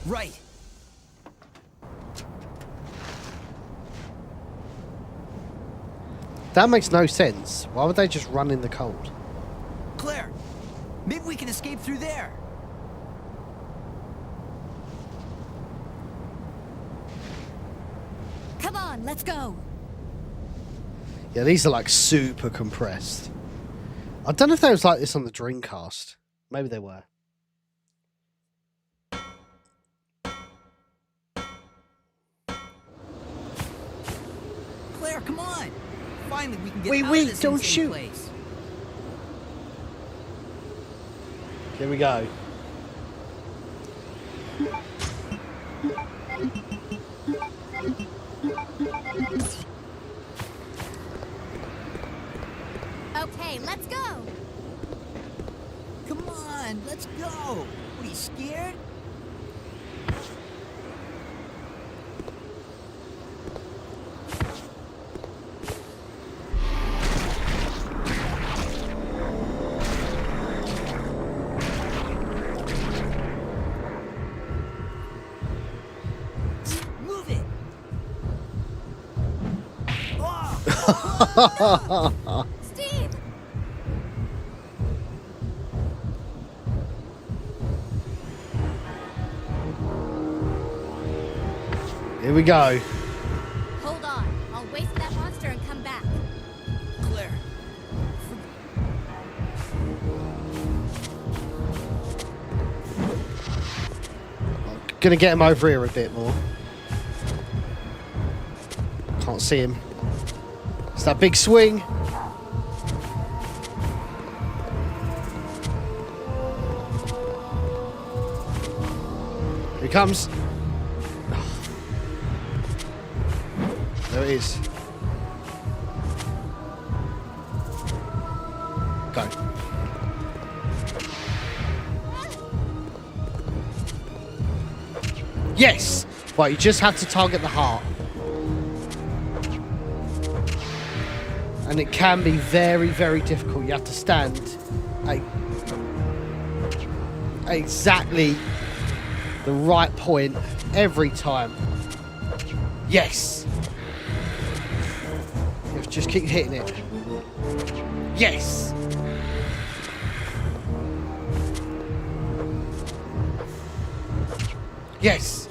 Right. That makes no sense. Why would they just run in the cold? Claire, maybe we can escape through there. Come on, let's go! Yeah, these are like super compressed. I don't know if they was like this on the Dreamcast. Maybe they were. Claire, come on! Finally, we can get Wait, out wait, of this don't insane shoot. place. Here we go. Okay, let's go! Come on, let's go! What, are you scared? Move it! Oh! Steve! Here we go. Hold on. I'll waste that monster and come back. Claire. Gonna get him over here a bit more. Can't see him. It's that big swing. Here he comes. There it is. Go. Yes! Right, you just have to target the heart. And it can be very, very difficult. You have to stand at exactly the right point every time. Yes! You have to just keep hitting it. Yes! Yes!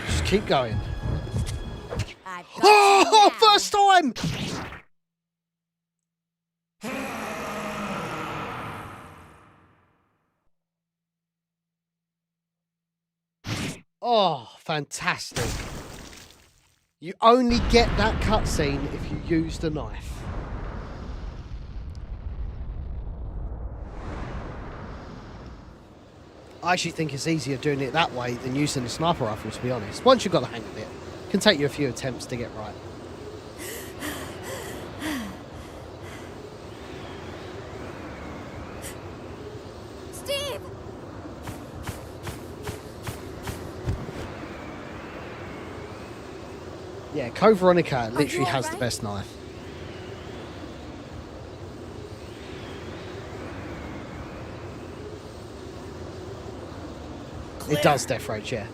Just keep going. I've got Oh, you now. first time! Oh, fantastic. You only get that cutscene if you use the knife. I actually think it's easier doing it that way than using the sniper rifle, to be honest. Once you've got the hang of it, it can take you a few attempts to get right. Steve! Yeah, Veronica you literally has the alright? best knife. Claire, It does death rage, yeah.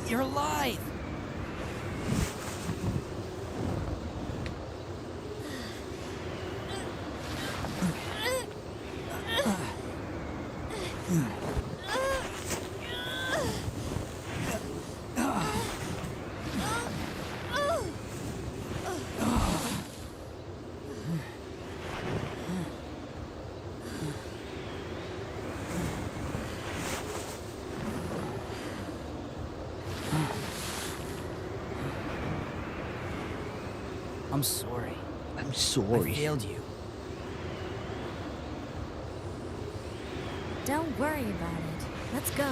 You're alive. I'm sorry. I'm I sorry. failed you. Don't worry about it. Let's go.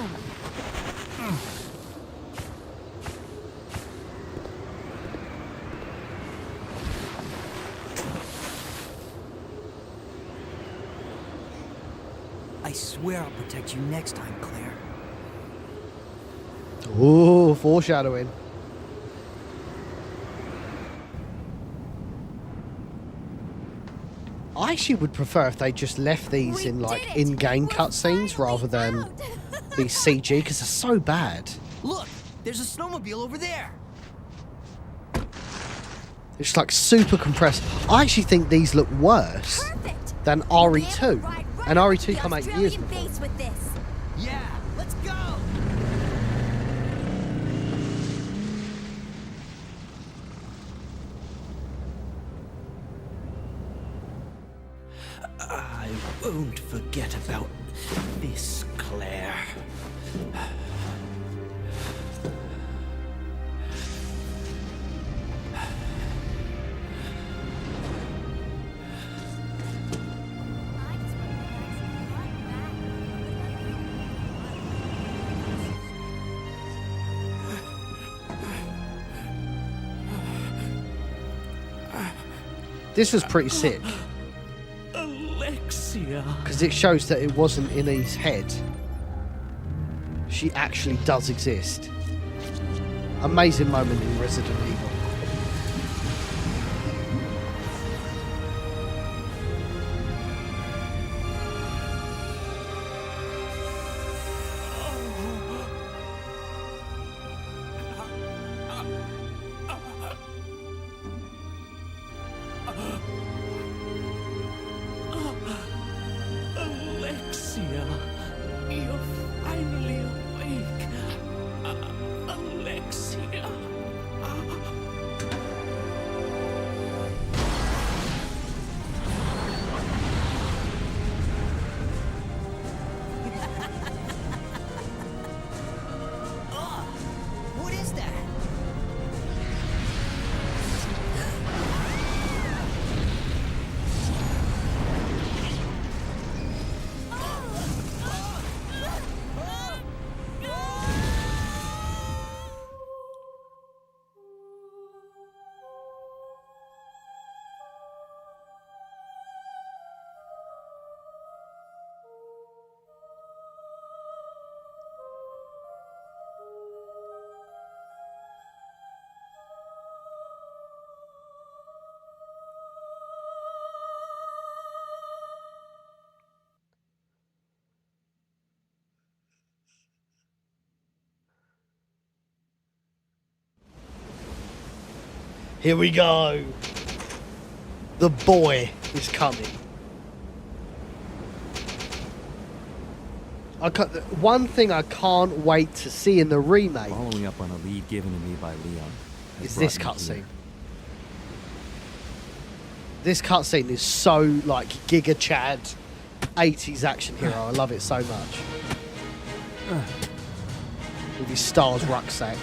I swear I'll protect you next time, Claire. Ooh, foreshadowing. I actually would prefer if they just left these We in like did it! in-game We're cutscenes finally rather than out! these CG because they're so bad. Look, there's a snowmobile over there. It's just like super compressed. I actually think these look worse Perfect! than We'll be able RE2. to ride right And up RE2 the come out years Australian before. base with this. Yeah, let's go. I won't forget about this, Claire. This was pretty sick Alexia. because it shows that it wasn't in his head. She actually does exist. Amazing moment in Resident Evil. Alexia, you're finally awake. Alexia. Here we go. The boy is coming. One thing I can't wait to see in the remake Following up on a lead given to me by Leon is this cutscene. This cutscene is so like Giga Chad 80s action hero. I love it so much. With his Stars rucksack.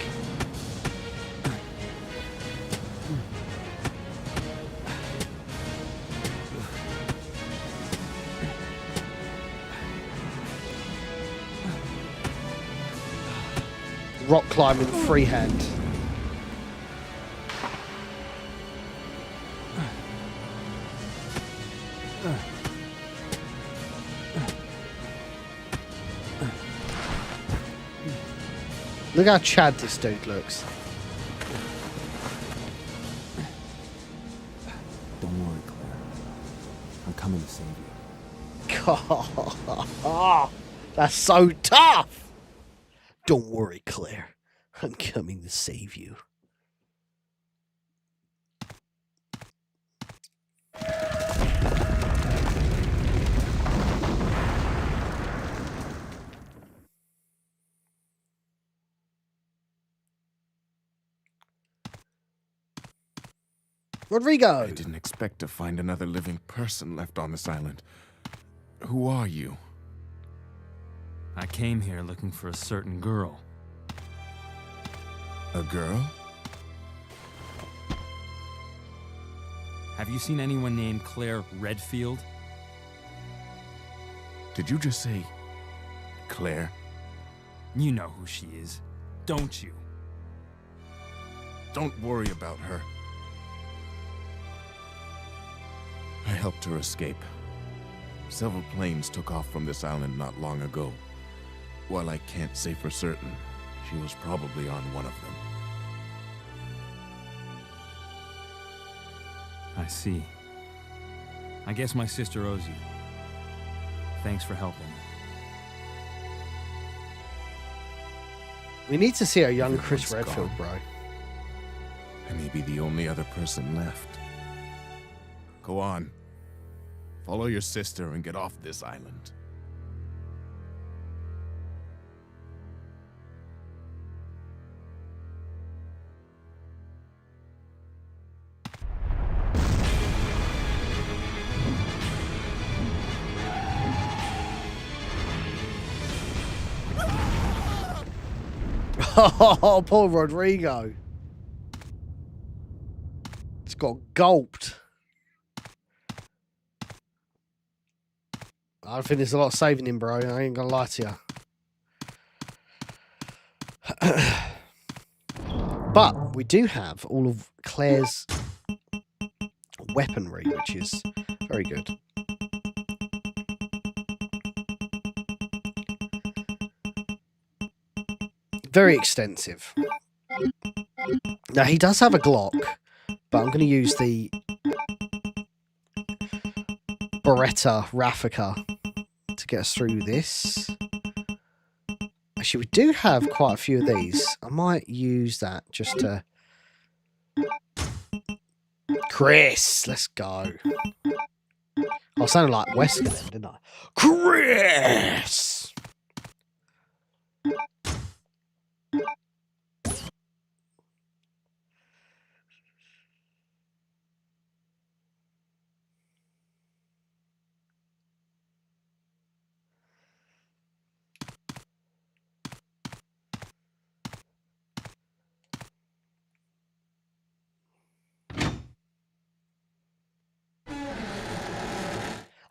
Rock climbing freehand. Look how Chad this dude looks. Don't worry, Claire. I'm coming to save you. God, that's so tough. Don't worry, Claire. I'm coming to save you. Rodrigo. I didn't expect to find another living person left on this island. Who are you? I came here looking for a certain girl. A girl? Have you seen anyone named Claire Redfield? Did you just say Claire? You know who she is, don't you? Don't worry about her. I helped her escape. Several planes took off from this island not long ago. While I can't say for certain, she was probably on one of them. I see. I guess my sister owes you. Thanks for helping. We need to see a young Everyone's Chris Redfield, gone. bro. I may be the only other person left. Go on. Follow your sister and get off this island. Oh, poor Rodrigo. It's got gulped. I think there's a lot of saving him, bro. I ain't gonna lie to you. But we do have all of Claire's weaponry, which is very good. Very extensive. Now, he does have a Glock, but I'm going to use the Beretta Raffica to get us through this. Actually, we do have quite a few of these. I might use that just to... Chris, let's go. I sounded like Wesker then, didn't I? Chris!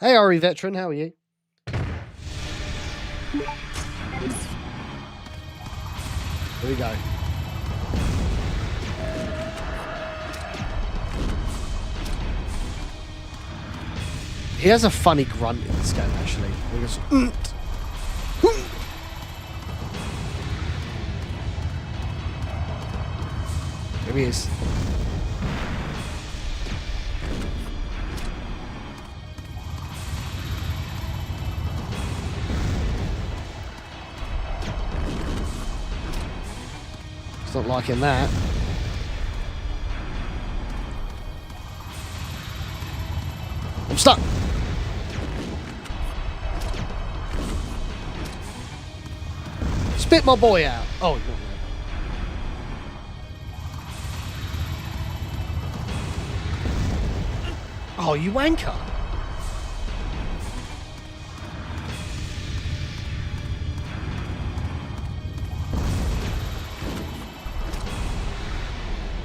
Hey, RE Veteran, how are you? Here we go. He has a funny grunt in this game, actually. He goes, Here he is. Not liking that. I'm stuck. Spit my boy out. Oh, no. Oh, you wanker.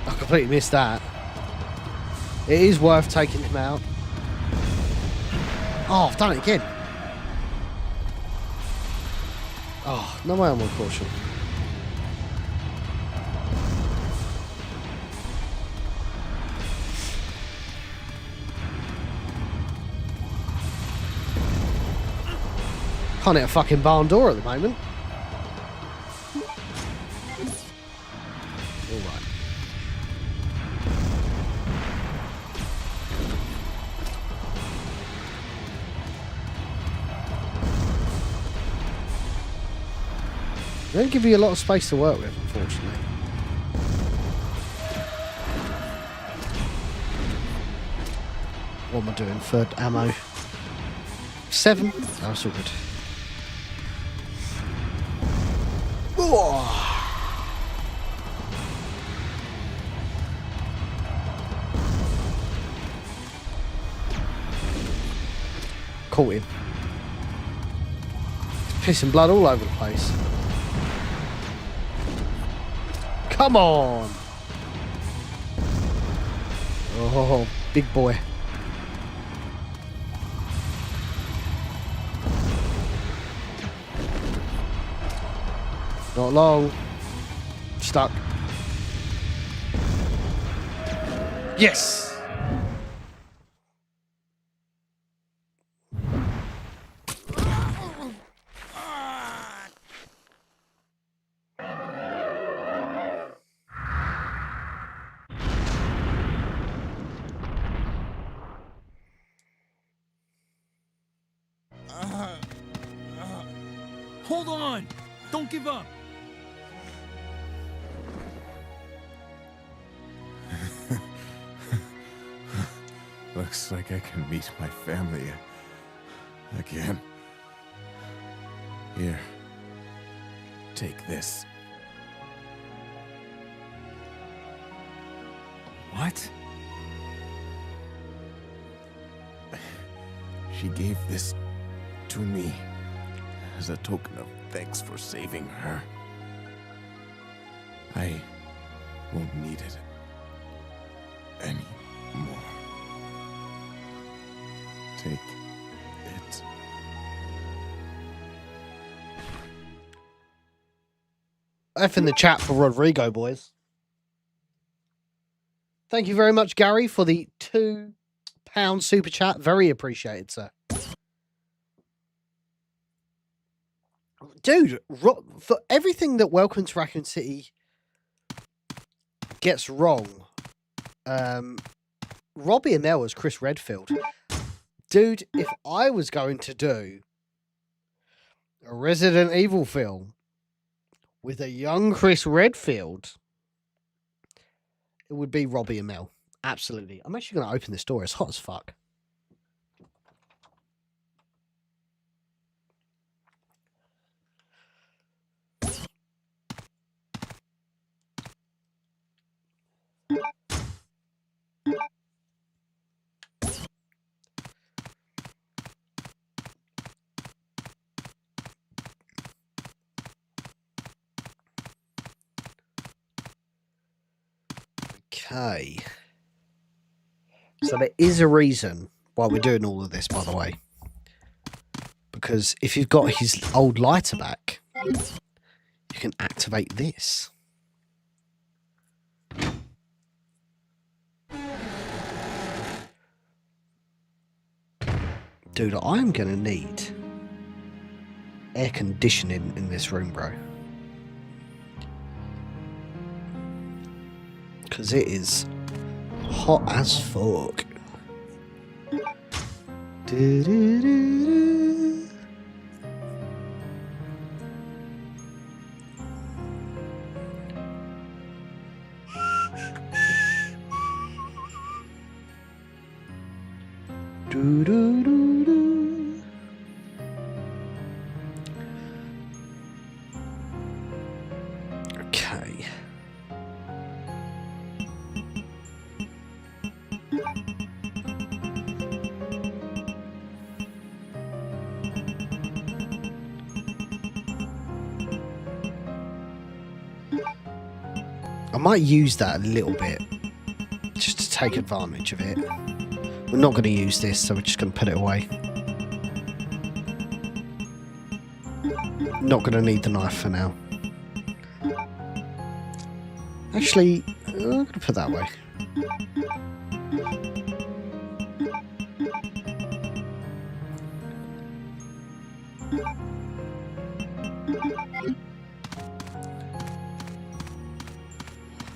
I completely missed that. It is worth taking him out. Oh, I've done it again. Oh, no way I'm on caution. Can't hit a fucking barn door at the moment. Alright. They don't give you a lot of space to work with, unfortunately. What am I doing? Third ammo. 7? Oh, that's all good. Caught him. He's pissing blood all over the place. Come on! Oh, big boy. Not long. Stuck. Yes! Hold on! Don't give up! Looks like I can meet my family again. Here. Take this. What? She gave this to me as a token of thanks for saving her. I won't need it anymore. Take it. F in the chat for Rodrigo, boys. Thank you very much, Gary, for the £2 super chat. Very appreciated, sir. Dude, for everything that Welcome to Raccoon City gets wrong, Robbie Amell as Chris Redfield. Dude, if I was going to do a Resident Evil film with a young Chris Redfield, it would be Robbie Amell. Absolutely. I'm actually going to open this door. It's hot as fuck. Okay. So there is a reason why we're doing all of this, by the way. Because if you've got his old lighter back, you can activate this. Dude, I'm going to need air conditioning in this room, bro. Because it is hot as fuck. Do-do-do-do. Do, Do, do, do, do. Okay. I might use that a little bit just to take advantage of it. We're not going to use this, so we're just going to put it away. Not going to need the knife for now. Actually, I'm going to put that away.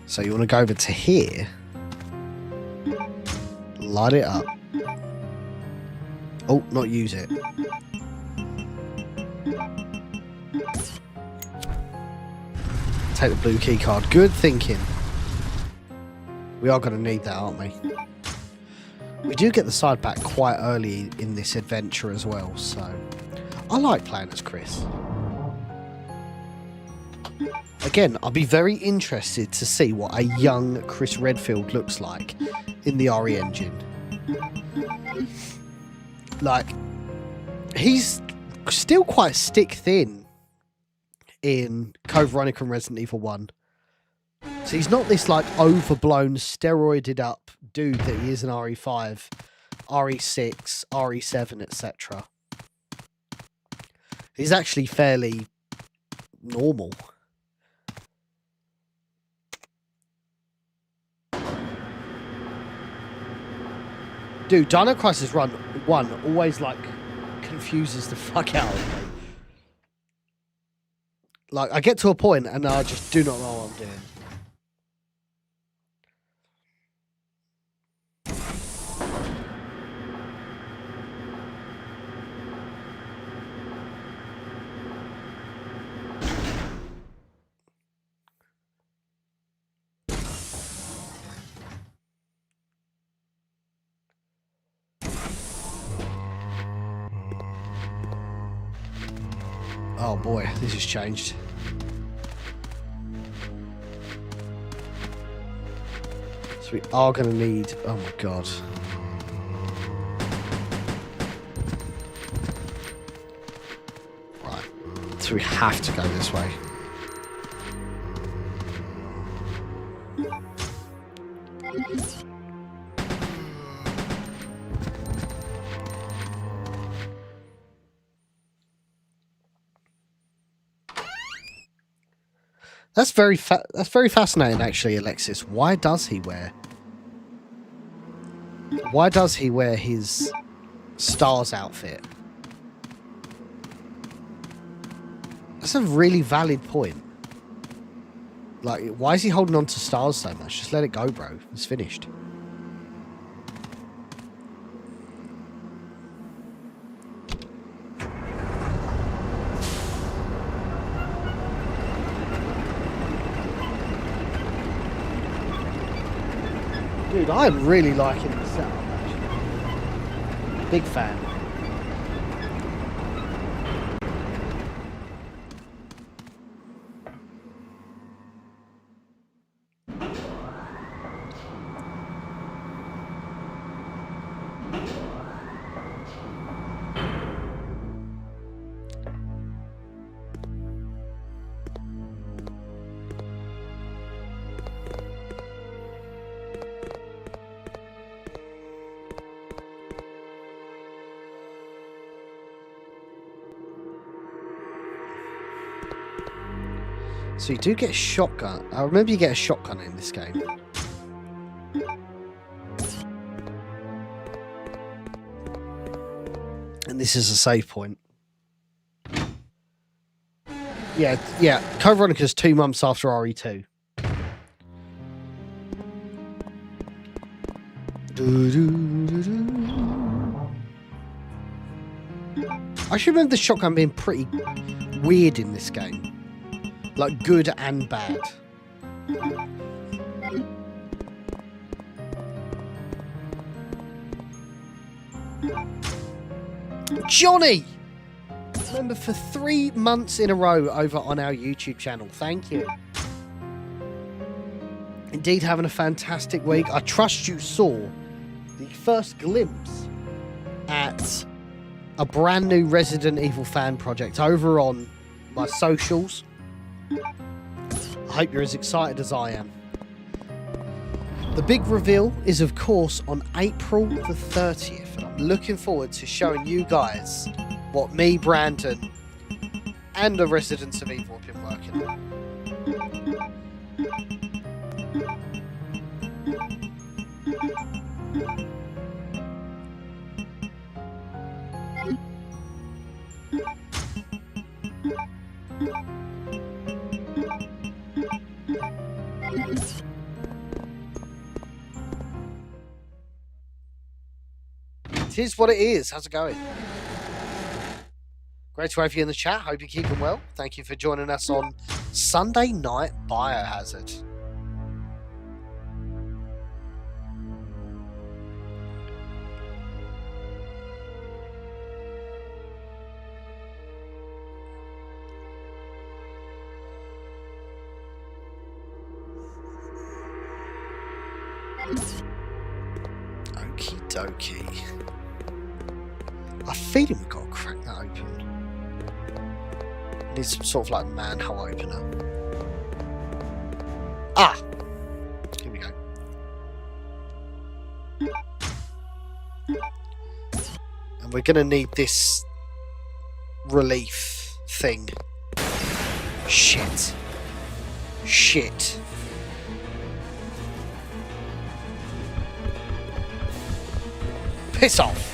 So you want to go over to here, light it up. Oh, not use it. Take the blue key card. Good thinking. We are going to need that, aren't we? We do get the side back quite early in this adventure as well, so I like playing as Chris. Again, I'll be very interested to see what a young Chris Redfield looks like in the RE engine. Like, he's still quite stick thin in Code Veronica and Resident Evil 1. So he's not this like overblown, steroided up dude that he is in RE5, RE6, RE7, etc. He's actually fairly normal. Dude, Dino Crisis Run 1 always, like, confuses the fuck out of me. Like, I get to a point and I just do not know what I'm doing. Oh boy, this has changed. So we are going to need... Oh my god. Right. So we have to go this way. That's very fascinating, actually, Alexis. Why does he wear his Stars outfit? That's a really valid point. Like, why is he holding on to Stars so much? Just let it go, bro. It's finished. Dude, I'm really liking the setup, actually. Big fan. So you do get a shotgun. I remember you get a shotgun in this game. And this is a save point. Yeah. Code Veronica's 2 months after RE2. I should remember the shotgun being pretty weird in this game. Like, good and bad. Johnny! Remember, for 3 months in a row over on our YouTube channel. Thank you. Indeed, having a fantastic week. I trust you saw the first glimpse at a brand new Resident Evil fan project over on my socials. I hope you're as excited as I am. The big reveal is, of course, on April the 30th. And I'm looking forward to showing you guys what me, Brandon, and the residents of Evil have been working on. It is what it is. How's it going? Great to have you in the chat. Hope you're keeping well. Thank you for joining us on Sunday Night Biohazard. Okie dokie. I feel we've got to crack that open. Need some sort of like manhole opener. Ah! Here we go. And we're going to need this relief thing. Shit. Shit. Piss off.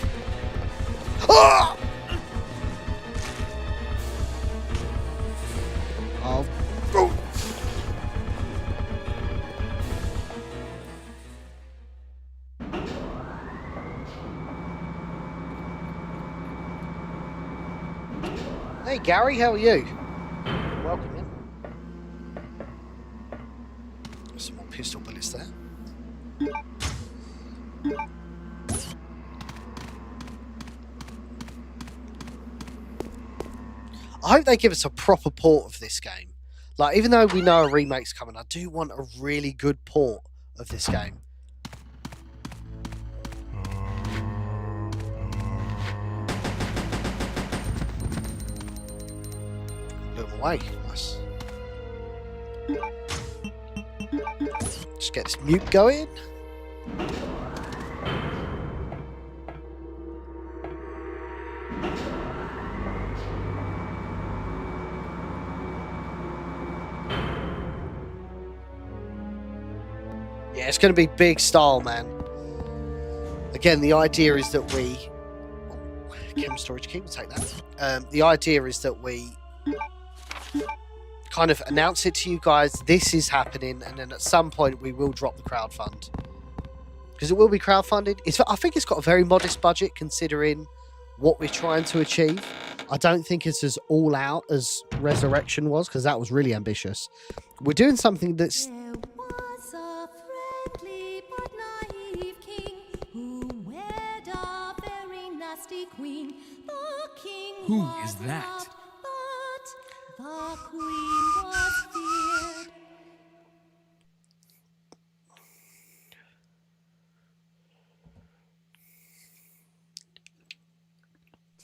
Ah! Oh. Oh. Hey Gary, how are you? Welcome in. Some more pistol bullets there. I hope they give us a proper port of this game. Like, even though we know a remake's coming, I do want a really good port of this game. Blew them away. Nice. Just get this mute going. Yeah, it's going to be big style, man. Again, the idea is that we... Oh, chem storage key, we'll take that. The idea is that we kind of announce it to you guys, this is happening, and then at some point we will drop the crowdfund. Because it will be crowdfunded. I think it's got a very modest budget considering what we're trying to achieve. I don't think it's as all out as Resurrection was, because that was really ambitious. We're doing something that's... Who is that? But the queen was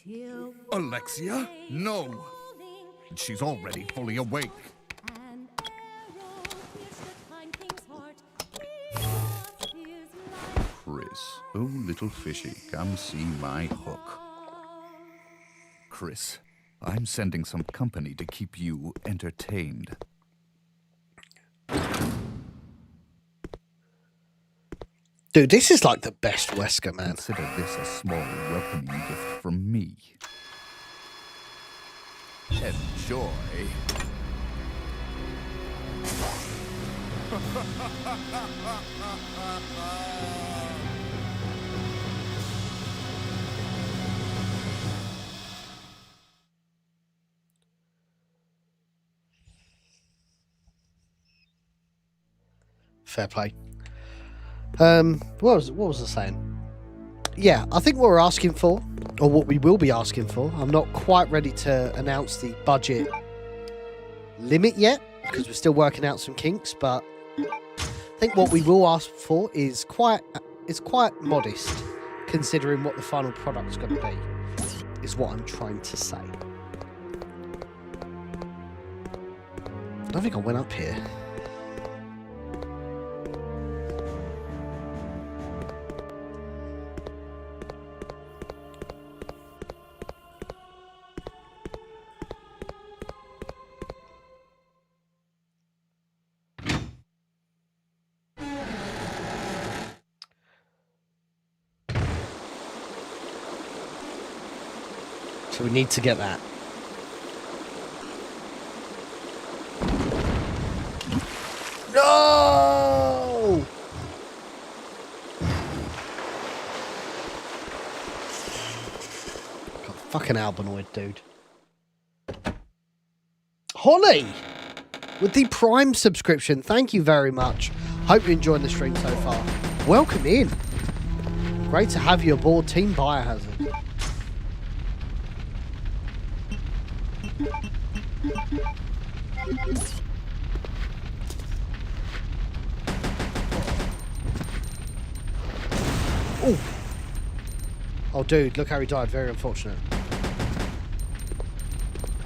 feared. Alexia? No! She's already fully awake. Chris, oh little fishy, come see my hook. Chris, I'm sending some company to keep you entertained. Dude, this is like the best Wesker, man. Consider this a small welcoming gift from me. Enjoy. Fair play. What was I saying? yeah, I think what we're asking for, or what we will be asking for, I'm not quite ready to announce the budget limit yet, because we're still working out some kinks, but I think what we will ask for is quite modest, considering what the final product's going to be, is what I'm trying to say. I don't think I went up here. So we need to get that. No! God, fucking Albonoid, dude. Holly! With the Prime subscription, thank you very much. Hope you're enjoying the stream so far. Welcome in. Great to have you aboard Team Biohazard. Oh. Oh, dude, look how he died. Very unfortunate.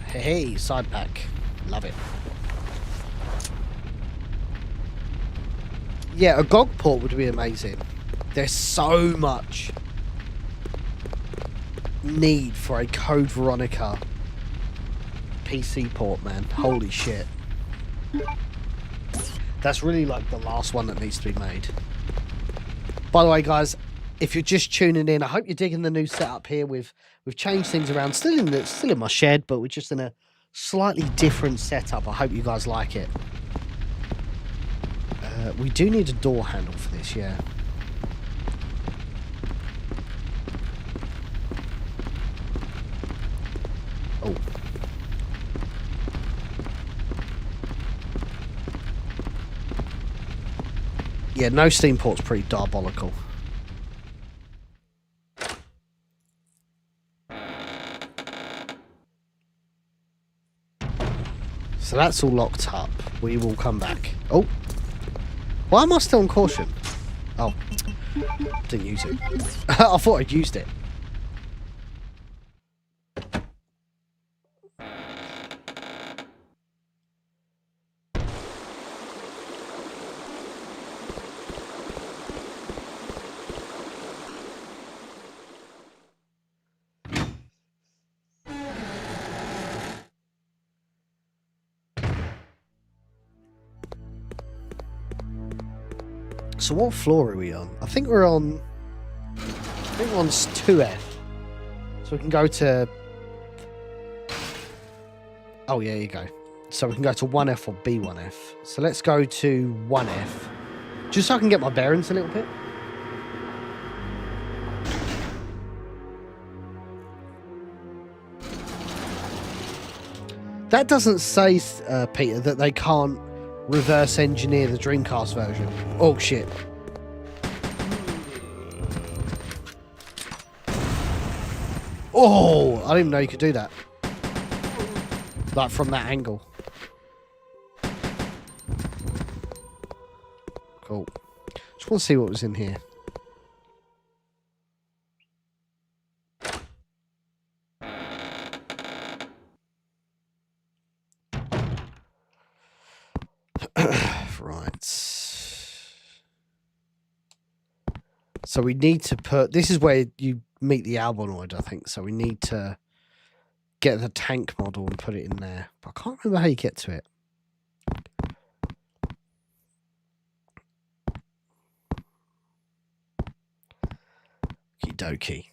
Hey, side pack. Love it. Yeah, a GOG port would be amazing. There's so much need for a Code Veronica PC port, man. Holy shit. That's really like the last one that needs to be made. By the way, guys, if you're just tuning in, I hope you're digging the new setup here. We've changed things around. Still in my shed, but we're just in a slightly different setup. I hope you guys like it. We do need a door handle for this, yeah. Oh. Yeah, no steam port's pretty diabolical. So that's all locked up. We will come back. Oh. Why am I still on caution? Oh. Didn't use it. I thought I'd used it. So what floor are we on? I think we're on 2F. So we can go to... Oh, yeah, you go. So we can go to 1F or B1F. So let's go to 1F. Just so I can get my bearings a little bit. That doesn't say, Peter, that they can't reverse engineer the Dreamcast version. Oh shit. Oh, I didn't even know you could do that. Like from that angle. Cool. Just want to see what was in here. Right. So we need to put... This is where you meet the Albonoid, I think. So we need to get the tank model and put it in there. But I can't remember how you get to it. Okie dokie.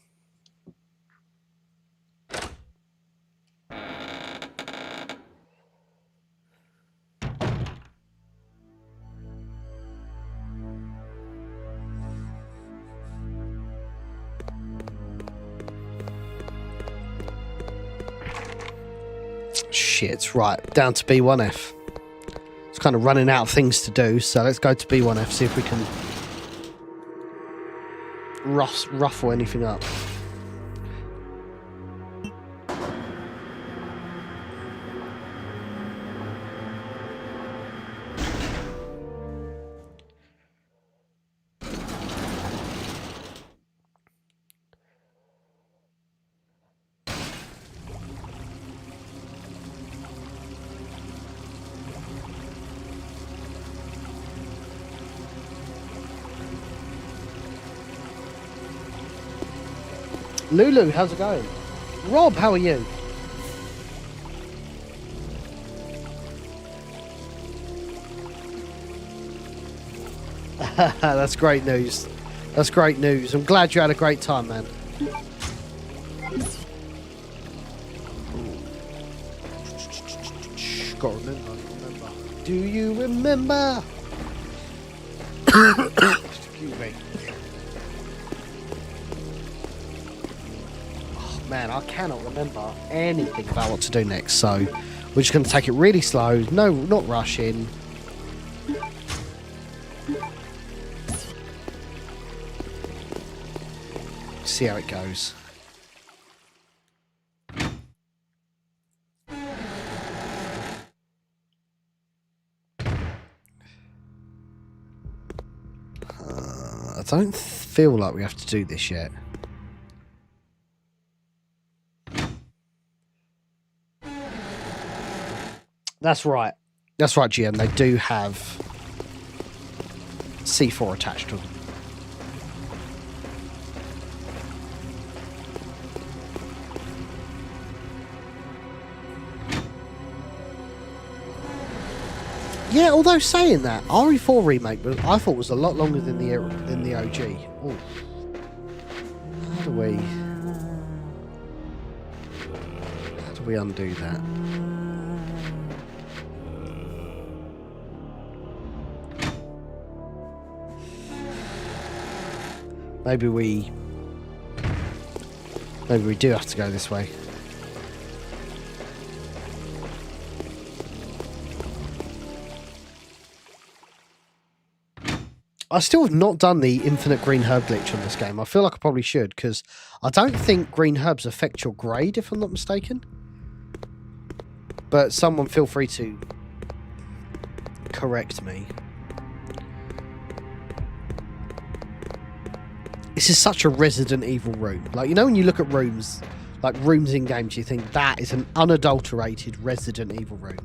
Shit, right, down to B1F. It's kind of running out of things to do, so let's go to B1F, see if we can ruffle anything up. Lulu, how's it going? Rob, how are you? That's great news. That's great news. I'm glad you had a great time, man. Gotta remember. Do you remember? Excuse me. Man, I cannot remember anything about what to do next, so we're just going to take it really slow. No, not rushing. See how it goes. I don't feel like we have to do this yet. That's right. That's right, GM. They do have C4 attached to them. Yeah, although saying that, RE4 remake I thought was a lot longer than the OG. Ooh. How do we undo that? Maybe we do have to go this way. I still have not done the infinite green herb glitch on this game. I feel like I probably should, because I don't think green herbs affect your grade, if I'm not mistaken. But someone feel free to correct me. This is such a Resident Evil room. Like, you know when you look at rooms, like rooms in games, you think that is an unadulterated Resident Evil room.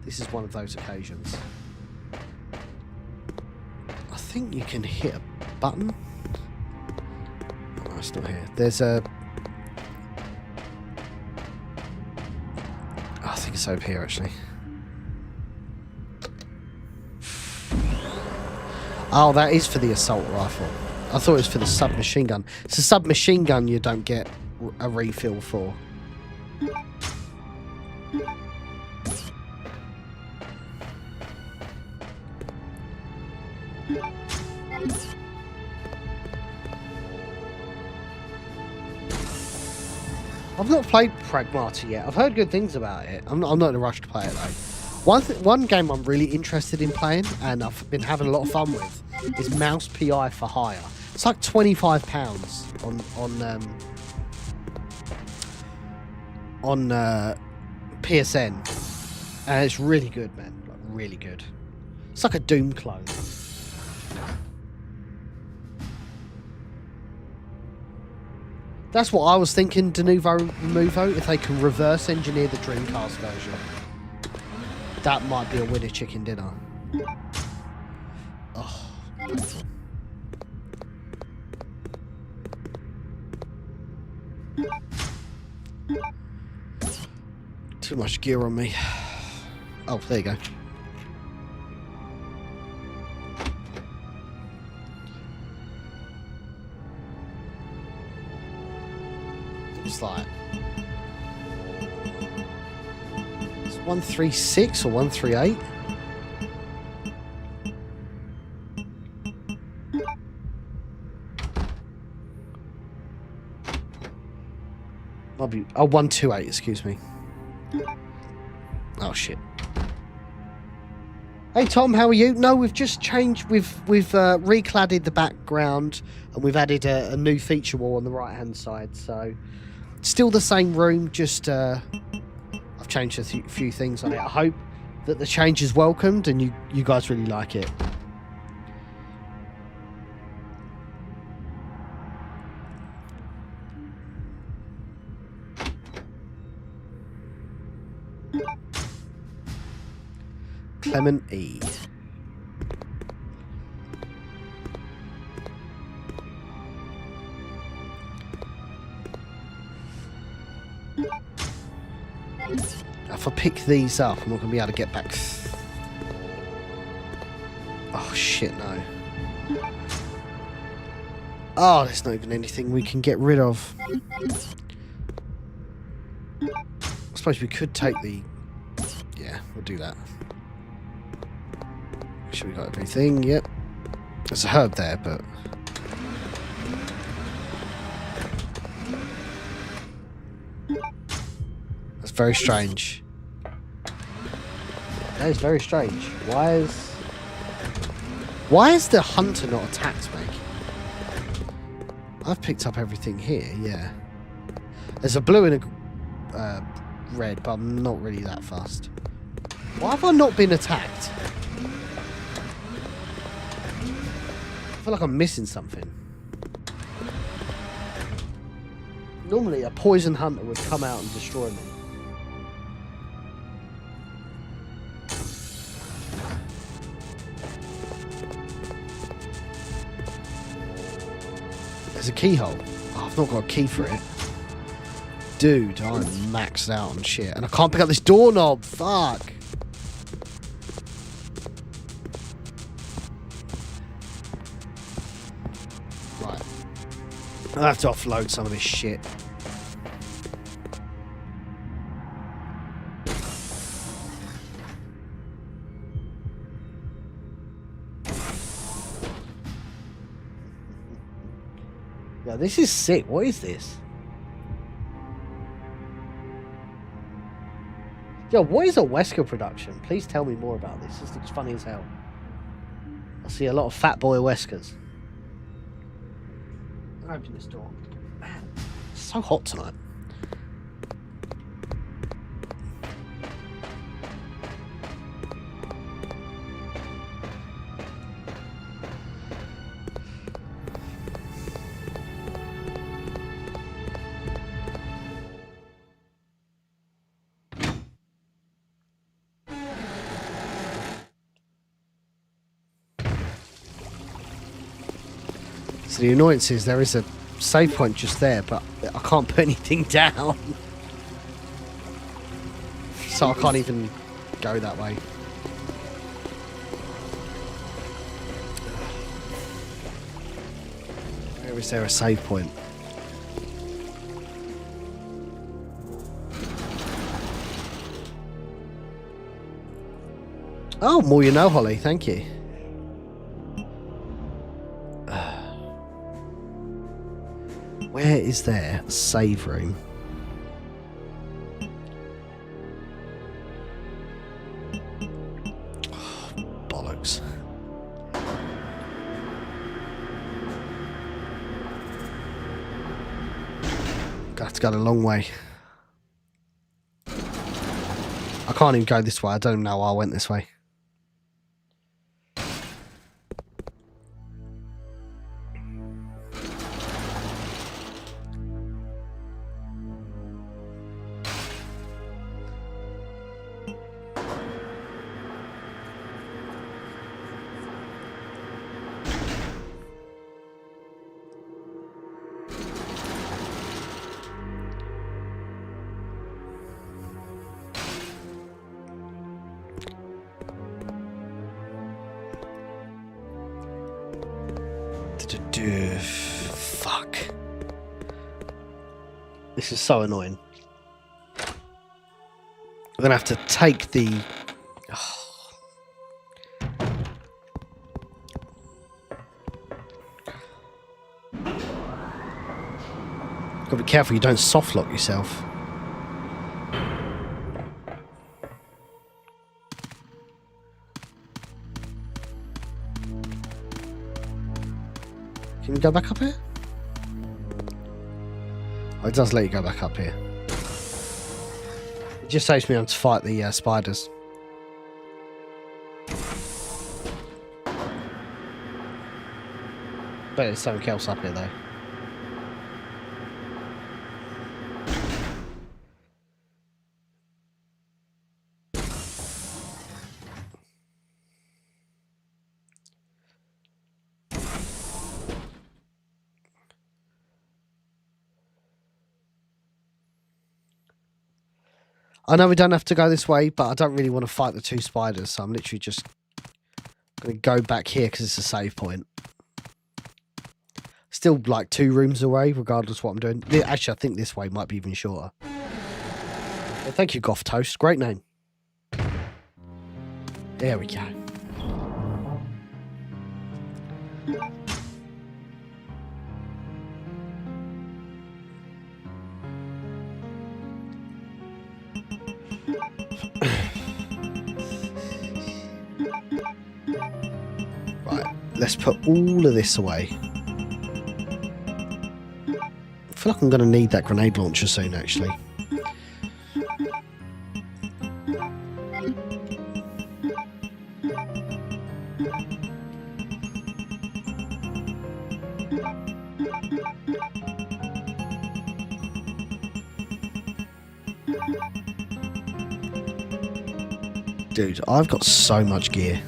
This is one of those occasions. I think you can hit a button. Oh, no, it's not here. There's a... Oh, I think it's over here, actually. Oh, that is for the assault rifle. I thought it was for the submachine gun. It's a submachine gun you don't get a refill for. I've not played Pragmata yet. I've heard good things about it. I'm not in a rush to play it though. One game I'm really interested in playing, and I've been having a lot of fun with, is Mouse PI for Hire. It's like £25 on PSN, and it's really good, man. Like, really good. It's like a Doom clone. That's what I was thinking, De Novo Removo, if they can reverse engineer the Dreamcast version. That might be a winner chicken dinner. Oh. Too much gear on me. Oh, there you go. It's like... It's 136 or 138? Might be... Oh, 128, excuse me. Oh, shit. Hey Tom, how are you? No, we've just changed. We've recladded the background and we've added a new feature wall on the right hand side. So still the same room, just I've changed a few things on it. I hope that the change is welcomed and you guys really like it. Clement Ede. If I pick these up, I'm not going to be able to get back. Oh shit, no. Oh, there's not even anything we can get rid of. I suppose we could take the... Yeah, we'll do that. Make sure we got everything. Yep. There's a herb there, but... That's very strange. That is very strange. Why is the hunter not attacked me? I've picked up everything here, yeah. There's a blue and a red, but I'm not really that fast. Why have I not been attacked? I feel like I'm missing something. Normally a poison hunter would come out and destroy me. There's a keyhole. Oh, I've not got a key for it. Dude, I'm maxed out on shit. And I can't pick up this doorknob. Fuck. Right. I'll have to offload some of this shit. Yeah, this is sick. What is this? Yo, what is a Wesker production? Please tell me more about this. This looks funny as hell. I see a lot of fat boy Weskers. Open this door. Man, it's so hot tonight. So the annoyance is there is a save point just there, but I can't put anything down. So I can't even go that way. Where is there a save point? Oh, more you know, Holly. Thank you. Where is there a save room? Oh, bollocks. Gonna have to go a long way. I can't even go this way. I don't know why I went this way. Fuck. This is so annoying. I'm gonna have to take the... Gotta be careful you don't soft lock yourself. Can you go back up here? Oh, it does let you go back up here. It just saves me on to fight the spiders. But there's something else up here though. I know we don't have to go this way, but I don't really want to fight the two spiders, so I'm literally just going to go back here because it's a save point. Still like 2 rooms away, regardless of what I'm doing. Actually, I think this way might be even shorter. Well, thank you, Goth Toast. Great name. There we go. Right, let's put all of this away. I feel like I'm going to need that grenade launcher soon, actually. Dude, I've got so much gear.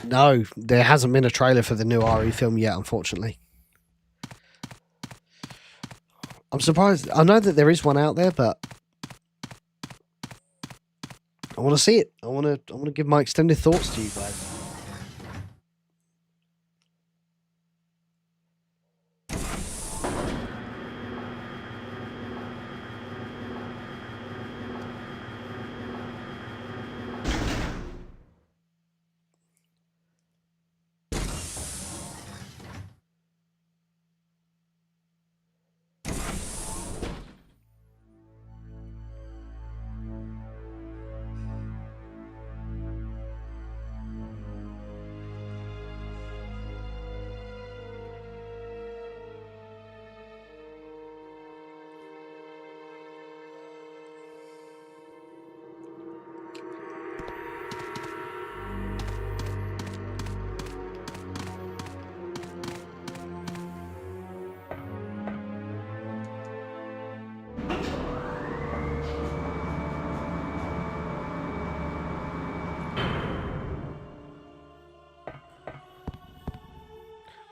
No, there hasn't been a trailer for the new RE film yet, unfortunately. I'm surprised. I know that there is one out there, but I want to see it. I want to give my extended thoughts to you guys.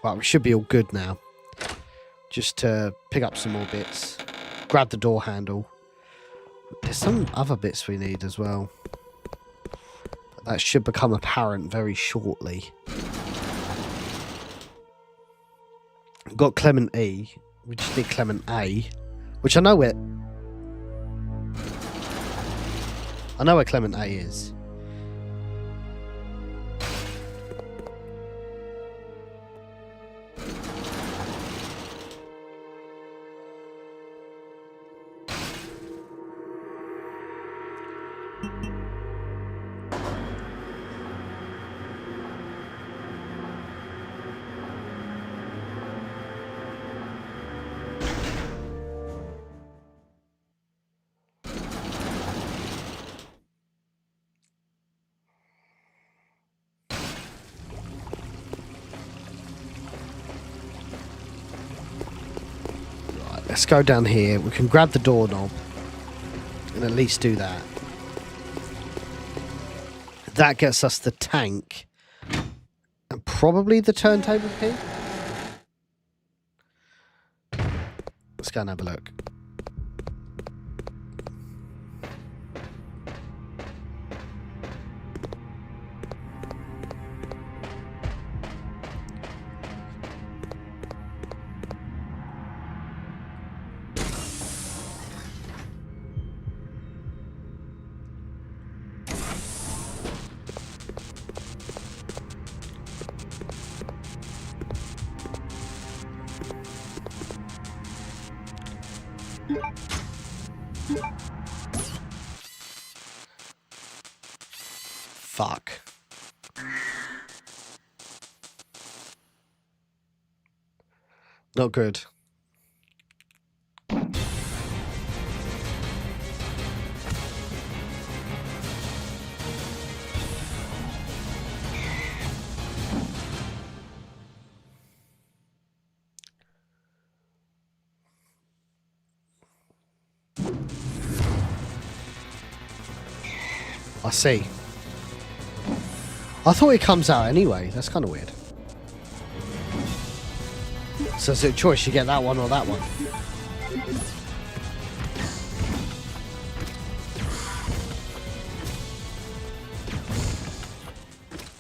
Right, we should be all good now. Just to pick up some more bits. Grab the door handle. There's some other bits we need as well. But that should become apparent very shortly. We've got Clement E. We just need Clement A. Which I know where Clement A is. Let's go down here. We can grab the doorknob and at least do that. That gets us the tank and probably the turntable key. Let's go and have a look. Fuck. Not good. I see. I thought it comes out anyway. That's kind of weird. So it's a choice. You get that one or that one.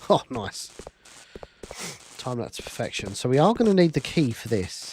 Oh, nice. Time that to perfection. So we are going to need the key for this.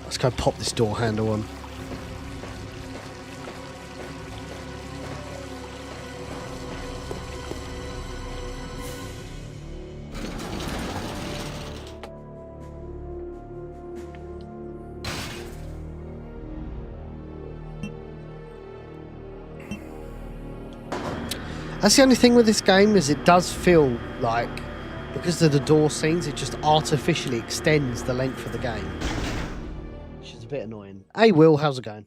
Let's go pop this door handle on. That's the only thing with this game, is it does feel like, because of the door scenes, it just artificially extends the length of the game. Which is a bit annoying. Hey Will, how's it going?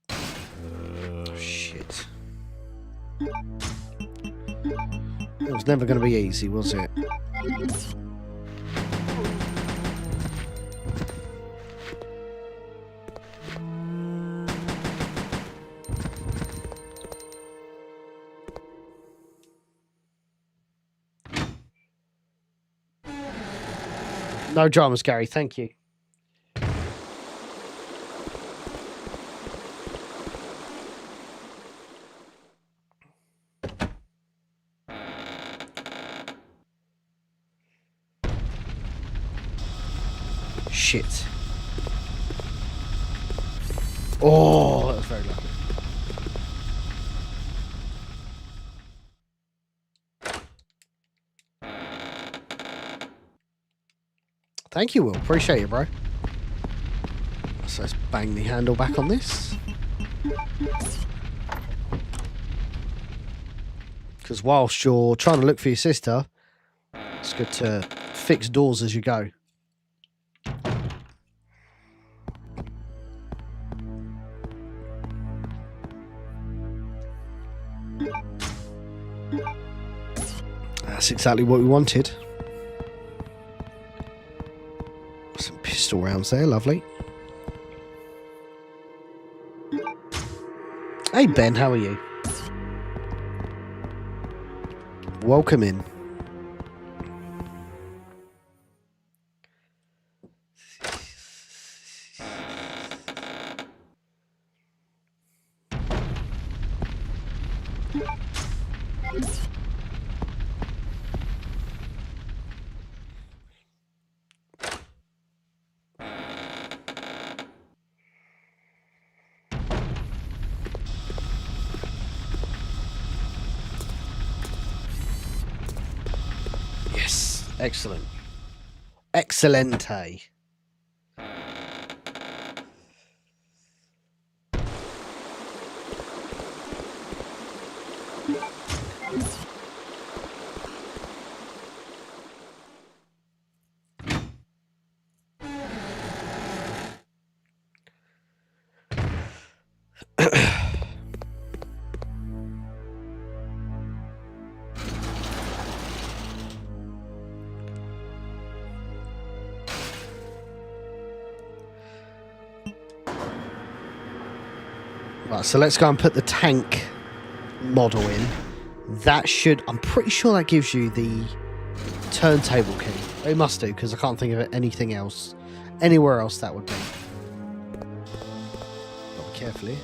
Oh, shit. It was never going to be easy, was it? No dramas, Gary. Thank you. Shit. Oh, that was very lucky. Thank you, Will. Appreciate it, bro. So let's bang the handle back on this. Because whilst you're trying to look for your sister, it's good to fix doors as you go. That's exactly what we wanted. Some pistol rounds there, lovely. Hey Ben, how are you? Welcome in. Excellent. Excellente. Right, so let's go and put the tank model in. That should... I'm pretty sure that gives you the turntable key. It must do, because I can't think of anything else. Anywhere else that would be. Got be carefully.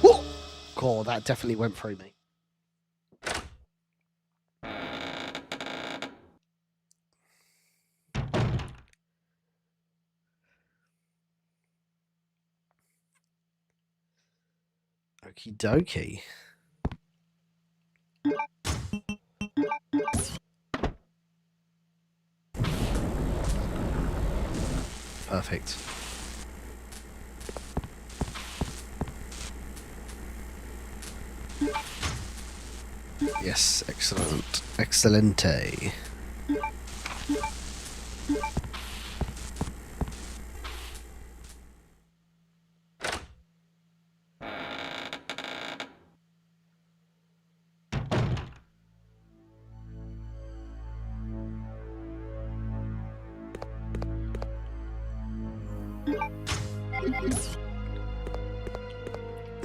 Whoa! God, that definitely went through me. Okie dokie. Perfect. Yes, excellent. Excelente.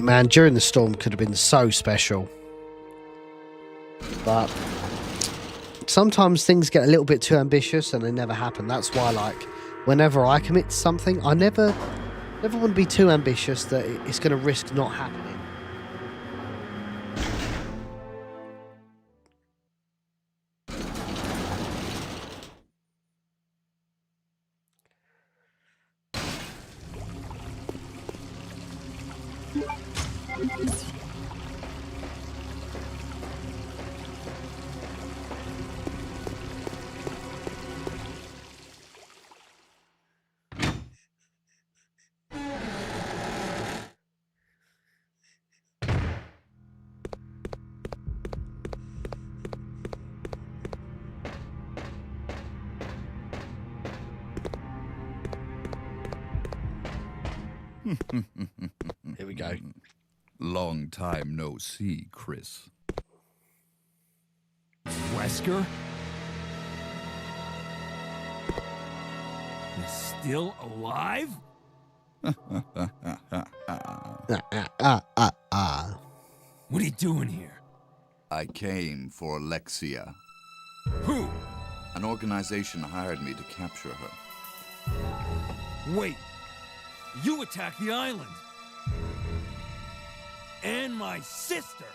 Man, during the storm could have been so special. But sometimes things get a little bit too ambitious and they never happen. That's why, like, whenever I commit to something, I never want to be too ambitious that it's going to risk not happening. Here we go. Long time no see, Chris. Wesker? He's still alive? What are you doing here? I came for Alexia. Who? An organization hired me to capture her. Wait. You attacked the island. And my sister.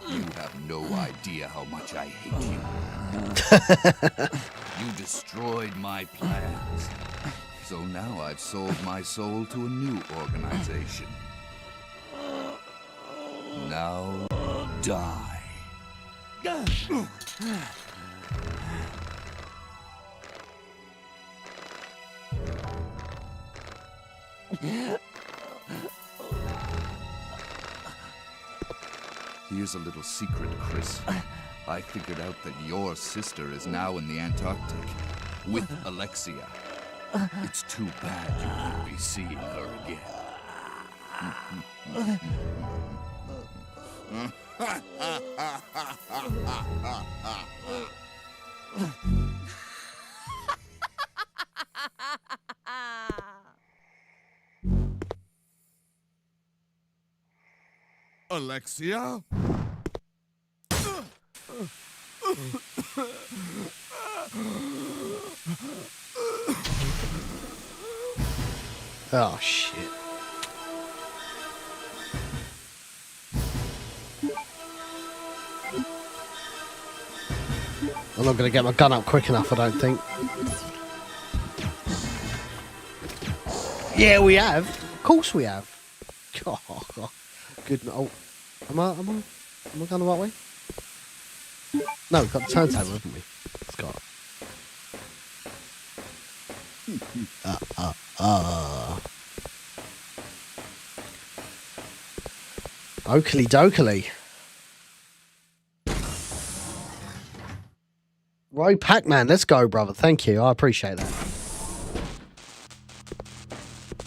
You have no idea how much I hate you. You destroyed my plans. So now I've sold my soul to a new organization. Now, die. Here's a little secret, Chris. I figured out that your sister is now in the Antarctic with Alexia. It's too bad you won't be seeing her again. Alexia? Oh, shit. I'm not going to get my gun up quick enough, I don't think. Yeah, we have. Of course we have. Oh, good. Oh, am I going the right way? No, we've got the turntable, haven't we? It's got. Oakley dokely. Right, Pac-Man, let's go, brother. Thank you. I appreciate that.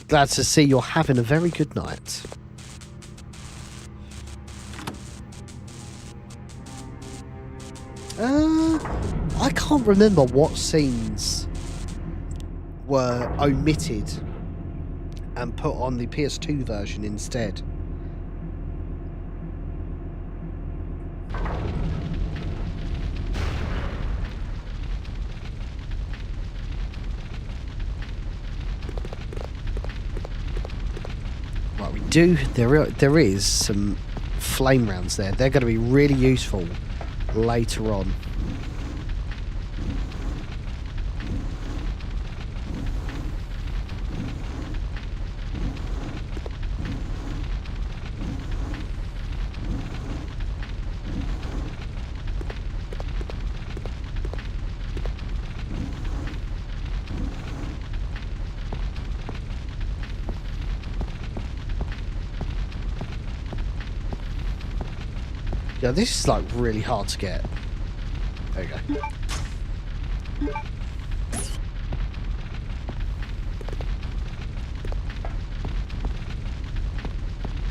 Glad to see you're having a very good night. I can't remember what scenes were omitted and put on the PS2 version instead. Right, we do. There is some flame rounds there. They're going to be really useful later on. Yeah, this is like really hard to get. There you go.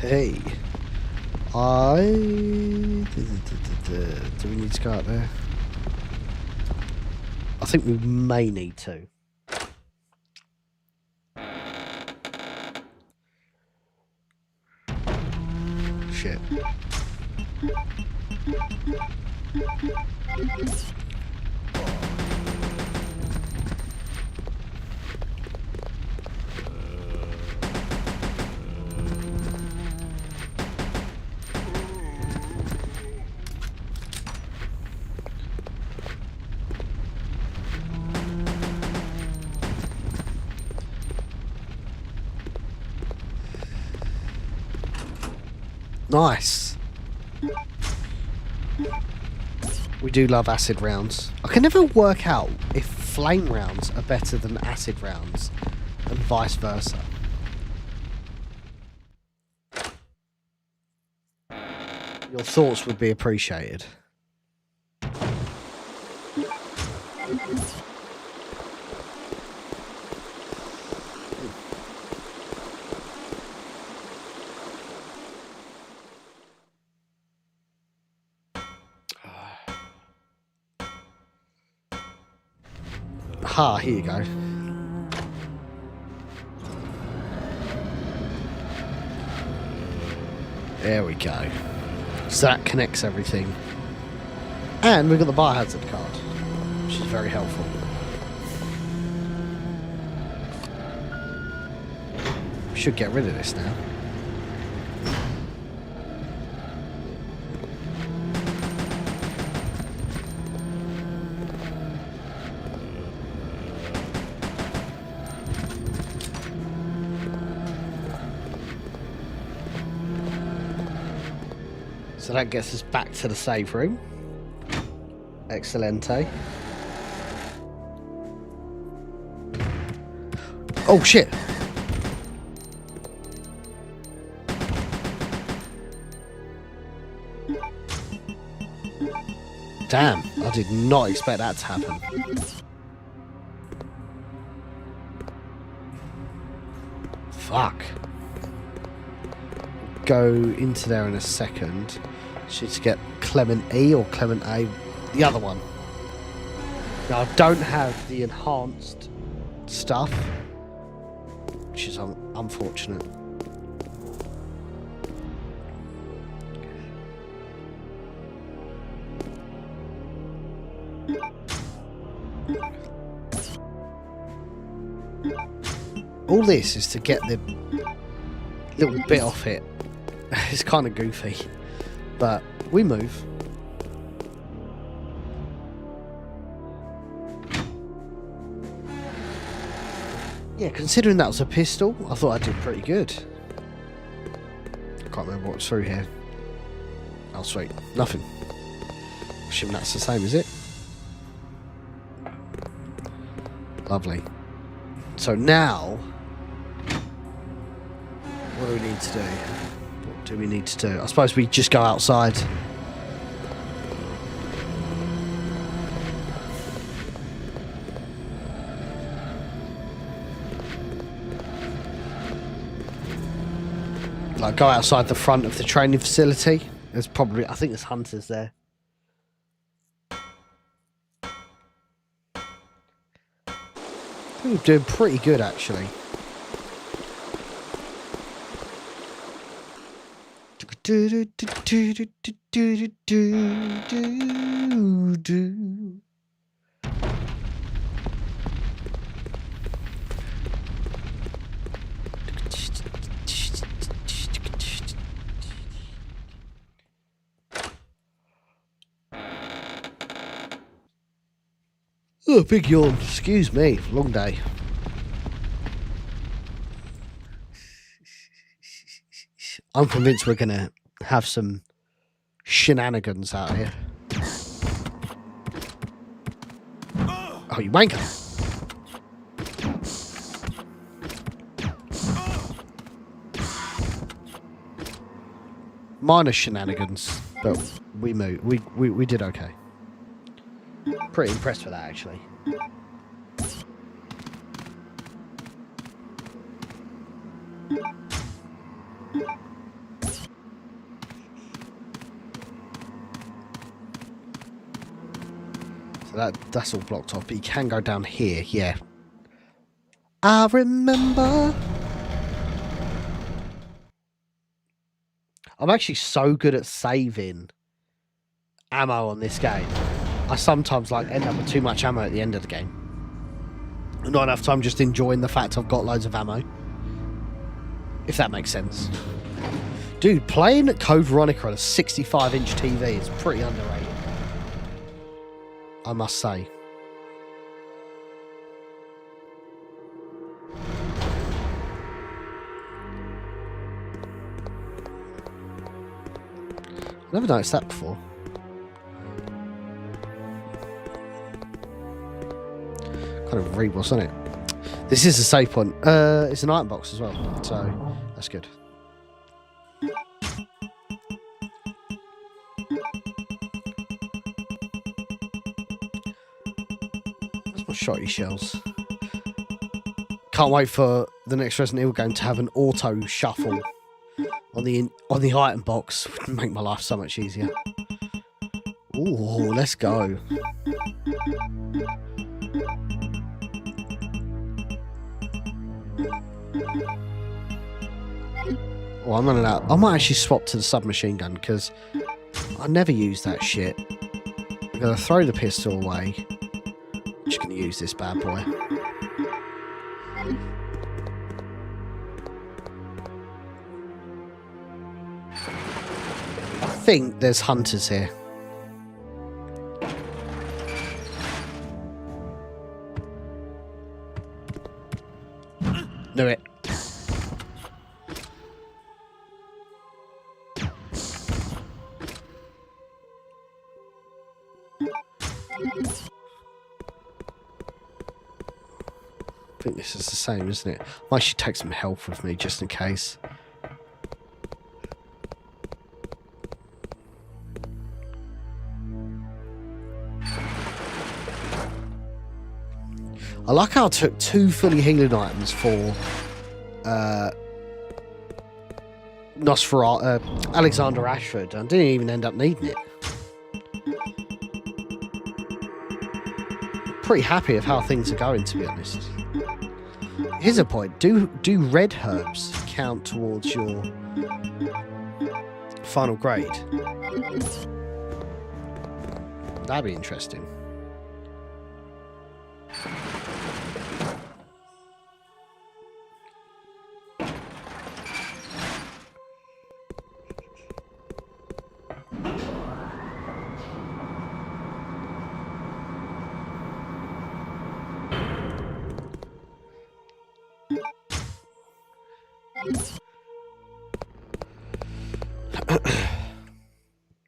Hey, do we need to go out there? I think we may need to. Shit. Nice. We do love acid rounds. I can never work out if flame rounds are better than acid rounds and vice versa. Your thoughts would be appreciated. Ah, here you go. There we go. So that connects everything. And we've got the Biohazard card, which is very helpful. We should get rid of this now. So that gets us back to the save room. Excelente. Oh shit! Damn, I did not expect that to happen. Fuck. Go into there in a second. Should to get Clement E or Clement A, the other one. Now I don't have the enhanced stuff, which is unfortunate. All this is to get the little bit off it. It's kind of goofy, but we move. Yeah, considering that was a pistol, I thought I did pretty good. I can't remember what's through here. Oh, sweet. Nothing. Assume that's the same, is it? Lovely. So now, what do we need to do? do we need to do? I suppose we just go outside. Like, go outside the front of the training facility. There's probably, I think there's hunters there. I think we're doing pretty good, actually. Oh, big yawn. Excuse me. Long day. I'm convinced we're going to have some shenanigans out here. Oh, you wanker. Minor shenanigans, but we moved. We did okay. Pretty impressed with that, actually. So that's all blocked off, but you can go down here, yeah. I remember. I'm actually so good at saving ammo on this game. I sometimes like end up with too much ammo at the end of the game. Not enough time just enjoying the fact I've got loads of ammo. If that makes sense. Dude, playing Code Veronica on a 65-inch TV is pretty underrated, I must say. I've never noticed that before. Kind of read what's on it. This is a save point. It's an item box as well, so that's good. That's my shotty shells. Can't wait for the next Resident Evil game to have an auto shuffle on the item box. It would make my life so much easier. Ooh, let's go. Oh, I'm running out. I might actually swap to the submachine gun because I never use that shit. I'm going to throw the pistol away. I'm just going to use this bad boy. I think there's hunters here. Knew it. I think this is the same, isn't it? I should take some health with me just in case. I like how I took 2 fully healing items for Alexander Ashford. I didn't even end up needing it. Pretty happy with how things are going, to be honest. Here's a point. Do red herbs count towards your final grade? That'd be interesting.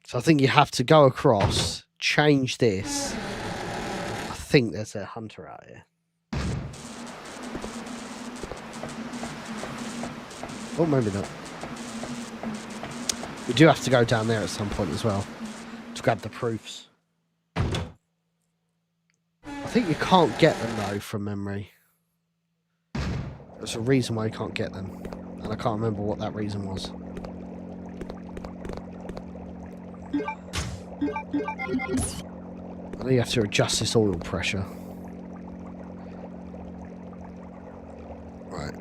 So I think you have to go across, change this. I think there's a hunter out here. Oh, maybe not. We do have to go down there at some point as well to grab the proofs. I think you can't get them though from memory. There's a reason why you can't get them, and I can't remember what that reason was. I know you have to adjust this oil pressure. Right,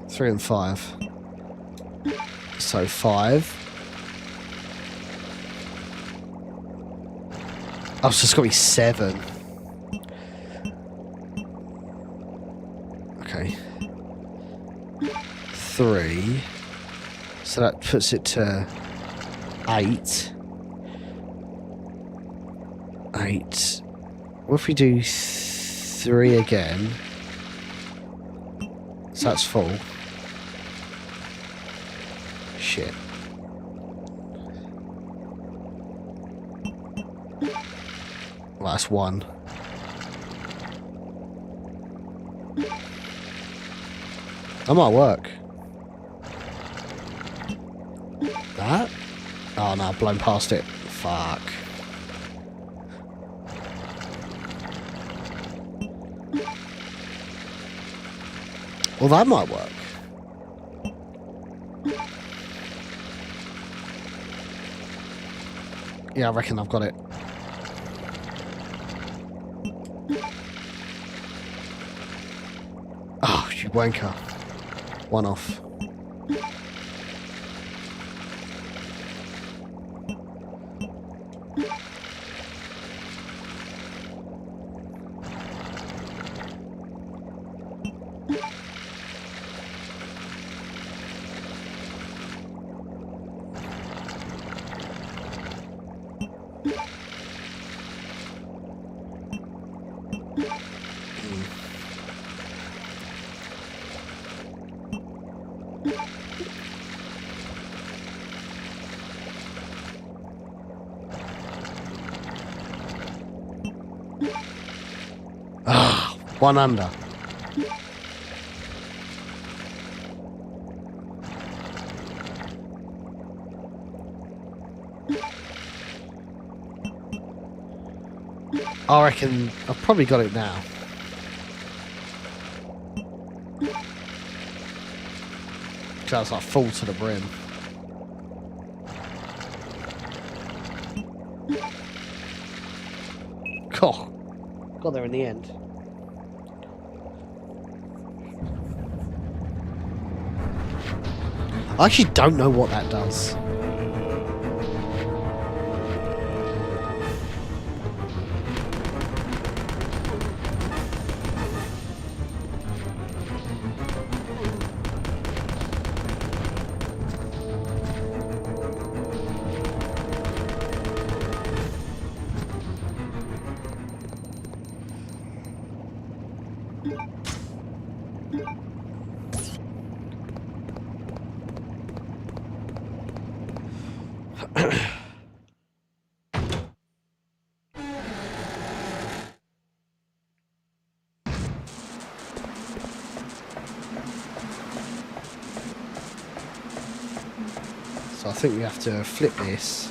3 and 5. So 5. Oh, so it's got to be 7. Okay. 3. So that puts it to 8. 8. What if we do 3 again? So that's full. Shit. Well, that's 1. That might work. That? Oh no, I've blown past it. Fuck. Well, that might work. Yeah, I reckon I've got it. Oh, you wanker. 1 off. Ah, 1 under. I reckon I've probably got it now. So that's like full to the brim. Oh, got there in the end. I actually don't know what that does. So I think we have to flip this.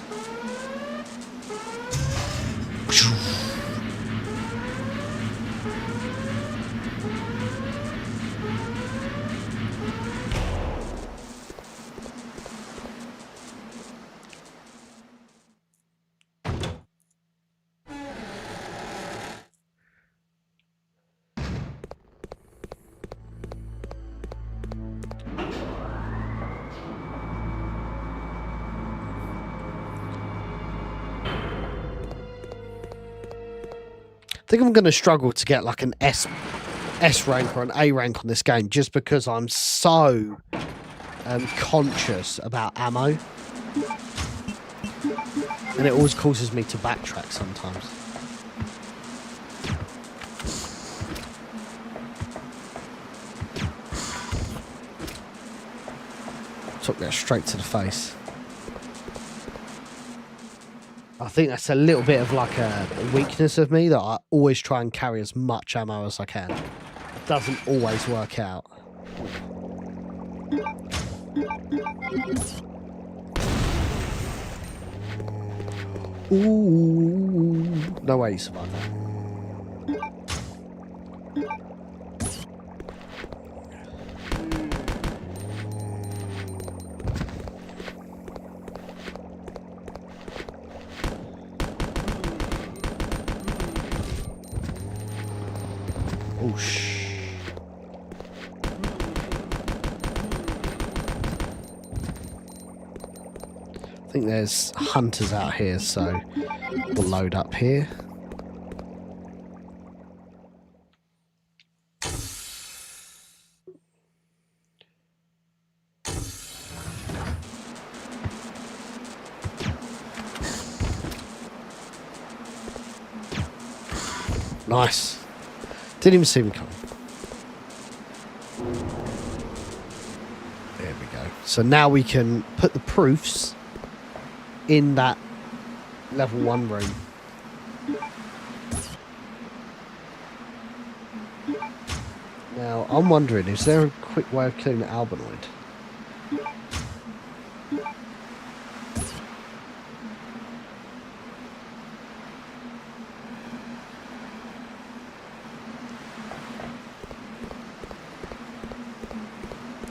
I think I'm going to struggle to get like an S rank or an A rank on this game just because I'm so conscious about ammo. And it always causes me to backtrack sometimes. Took that straight to the face. I think that's a little bit of like a weakness of me, that I always try and carry as much ammo as I can. It doesn't always work out. Ooh. No way you survived that. Oh, I think there's hunters out here, so we'll load up here. Nice. Didn't even see me coming. There we go. So now we can put the proofs in that level 1 room. Now, I'm wondering, is there a quick way of killing the Albonoid?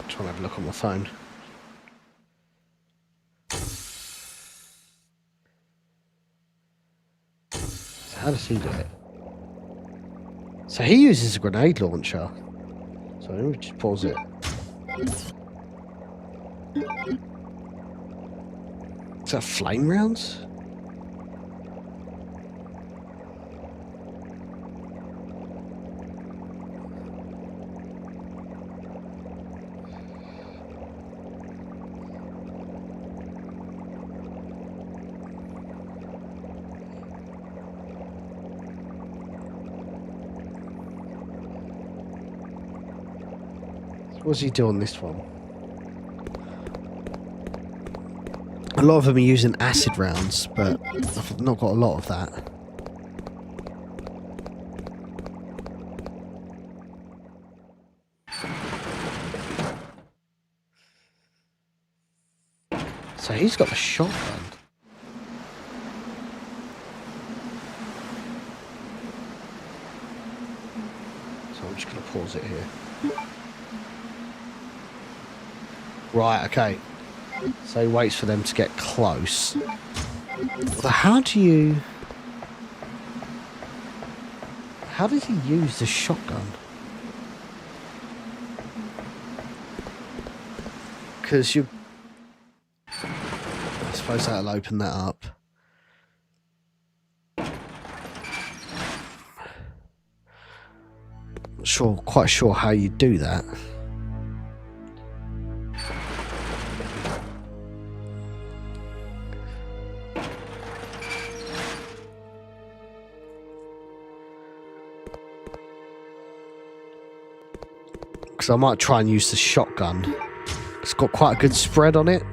Trying to have a look on my phone. How does he do it? So he uses a grenade launcher. So let me just pause it. Is that flame rounds? What's he doing this one? A lot of them are using acid rounds, but I've not got a lot of that. So he's got a shotgun. So I'm just going to pause it here. Right, okay. So he waits for them to get close. But how do you... How does he use the shotgun? Because you... I suppose that'll open that up. Not quite sure how you do that. I might try and use the shotgun. It's got quite a good spread on it.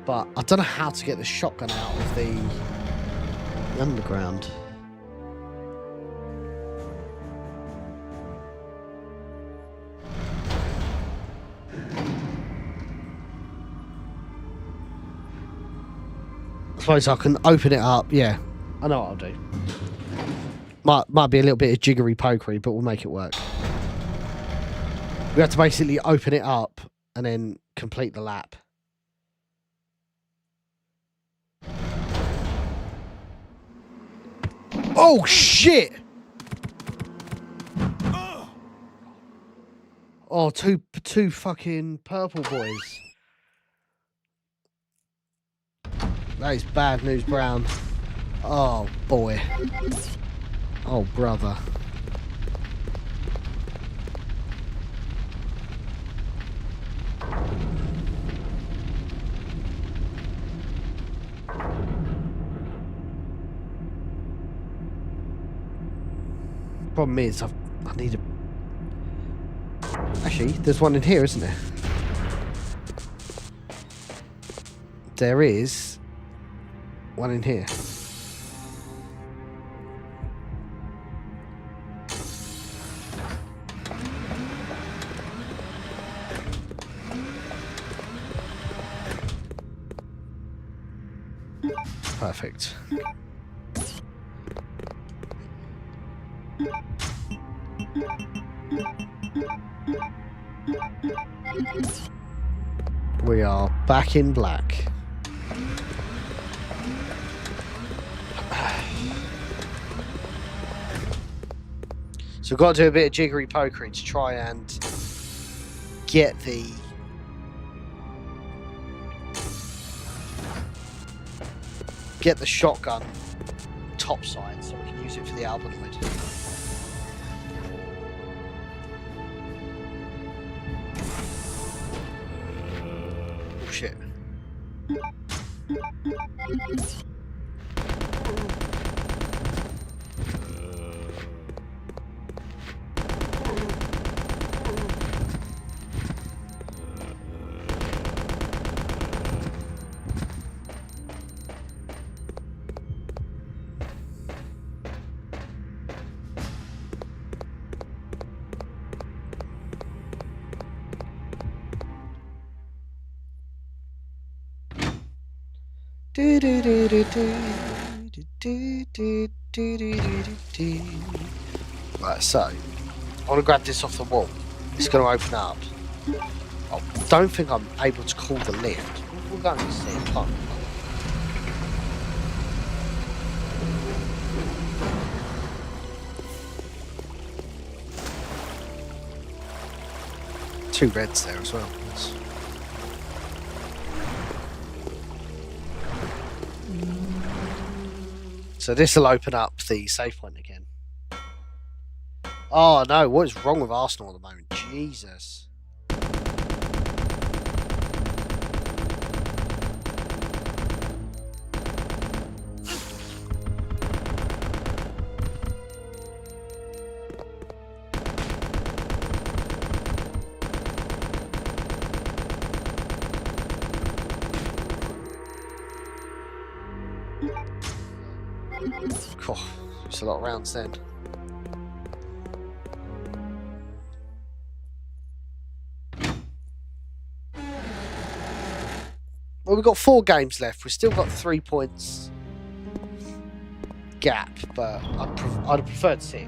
But I don't know how to get the shotgun out of the underground. I suppose I can open it up. Yeah, I know what I'll do. Might be a little bit of jiggery pokery, but we'll make it work. We have to basically open it up and then complete the lap. Oh shit! Oh, two fucking purple boys. That is bad news, Brown. Oh boy. Oh, brother. Problem is, I need a... Actually, there's one in here, isn't there? There is one in here. Perfect. We are back in black. So we've got to do a bit of jiggery pokery to try and get the shotgun topside so we can use it for the Albonoid. Oh shit. Right, so I want to grab this off the wall. It's going to open up. I don't think I'm able to call the lift. We're going to see. Can't we? Two reds there as well. That's... So this will open up the save point again. Oh no, what is wrong with Arsenal at the moment? Jesus. Oh, it's a lot of rounds then. Well, we've got 4 games left. We've still got 3 points gap, but I'd have preferred 6.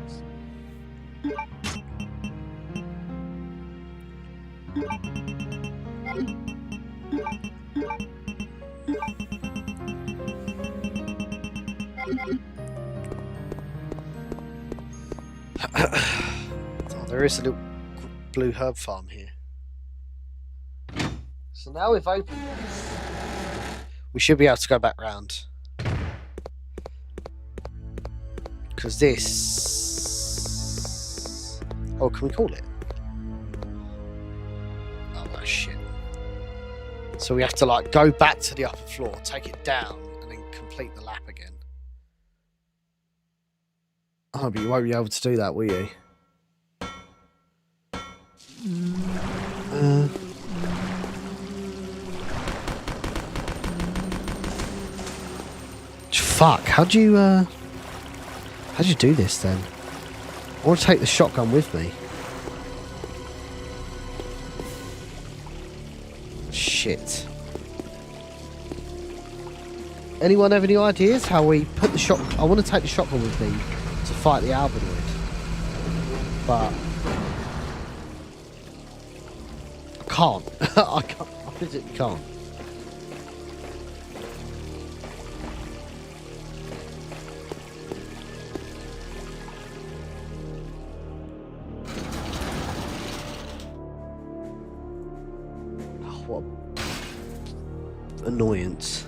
Oh, there is a little blue herb farm here. So now we've opened this, we should be able to go back round. Because this... Oh, can we call it? Oh, well, shit. So we have to, like, go back to the upper floor, take it down, and then complete the lap again. Oh, but you won't be able to do that, will you? Fuck, how'd you do this then? I want to take the shotgun with me. Shit. Anyone have any ideas how we put the shot? I want to take the shotgun with me to fight the Albonoid, but I can't. I physically can't. Oh, what annoyance.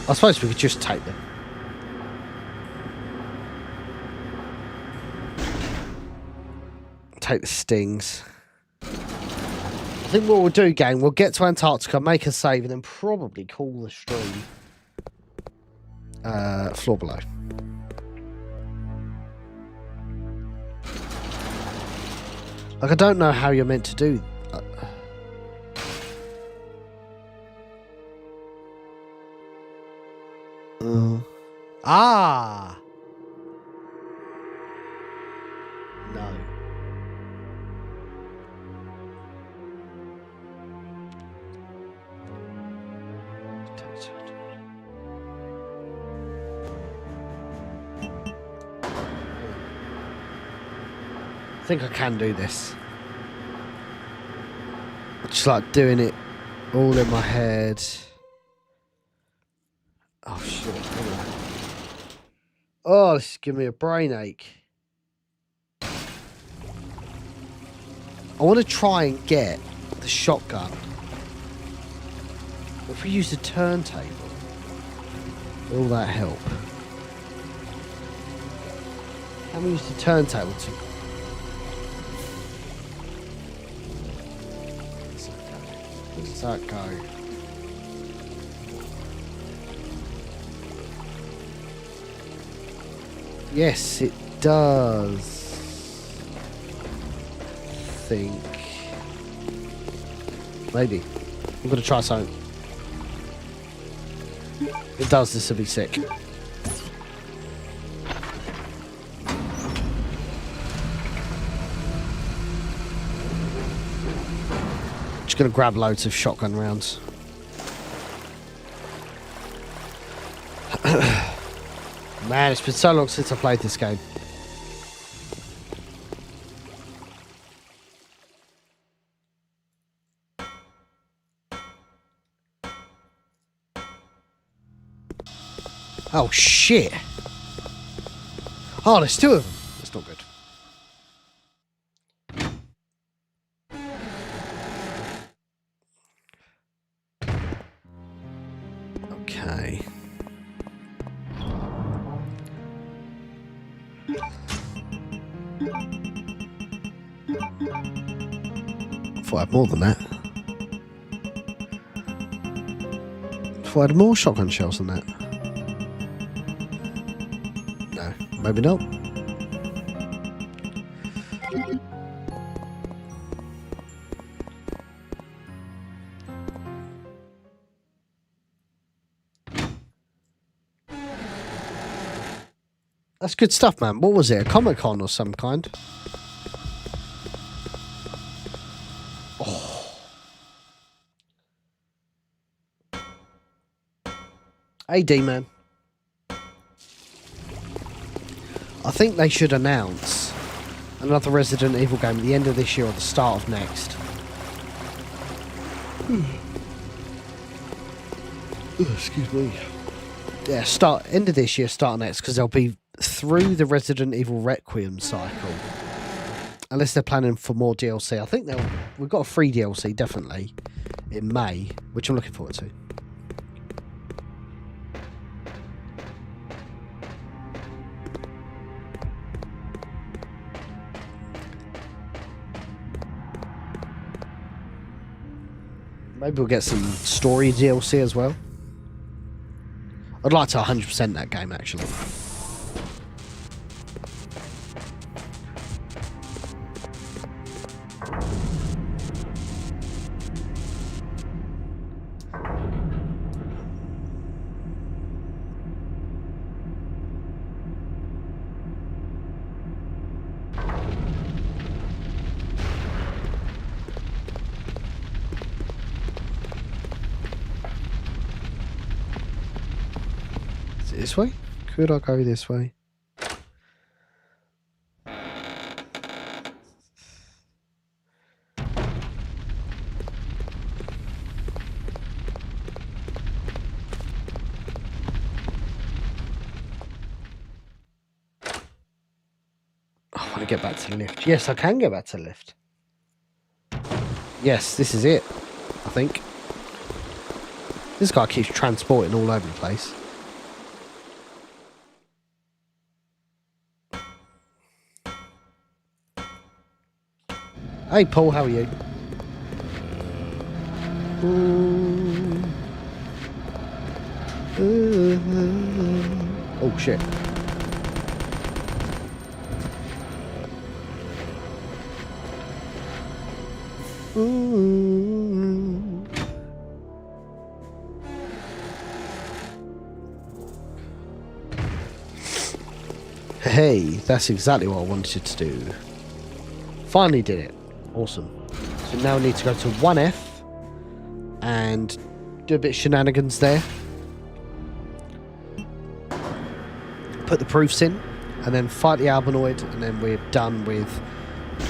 I suppose we could just take them. Take the stings. I think what we'll do, gang, we'll get to Antarctica, make a save, and then probably call the stream floor below. Like, I don't know how you're meant to do. Ah! No. think I can do this. Just like doing it all in my head. Oh shit. Oh, this is giving me a brain ache. I want to try and get the shotgun. If we use the turntable, will that help? Can we use the turntable to... Where does that go? Yes, it does. Think. Maybe. I'm gonna try something. It does, this will be sick. Just gonna grab loads of shotgun rounds. Man, it's been so long since I played this game. Oh shit! Oh, there's two of them. That's not good. Okay. I thought I had more than that. I thought I had more shotgun shells than that. No, maybe not. That's good stuff, man. What was it? A Comic-Con or some kind? Oh. Hey, D-Man. I think they should announce another Resident Evil game at the end of this year or the start of next. Excuse me. Yeah, end of this year, start of next, because they'll be through the Resident Evil Requiem cycle. Unless they're planning for more DLC. I think we've got a free DLC, definitely, in May, which I'm looking forward to. Maybe we'll get some story DLC as well. I'd like to 100% that game, actually. This way? Could I go this way? I want to get back to the lift. Yes, I can get back to the lift. Yes, this is it, I think. This guy keeps transporting all over the place. Hey Paul, how are you? Oh shit. Hey, that's exactly what I wanted to do. Finally did it. Awesome. So now we need to go to 1F and do a bit of shenanigans there. Put the proofs in and then fight the Albonoid, and then we're done with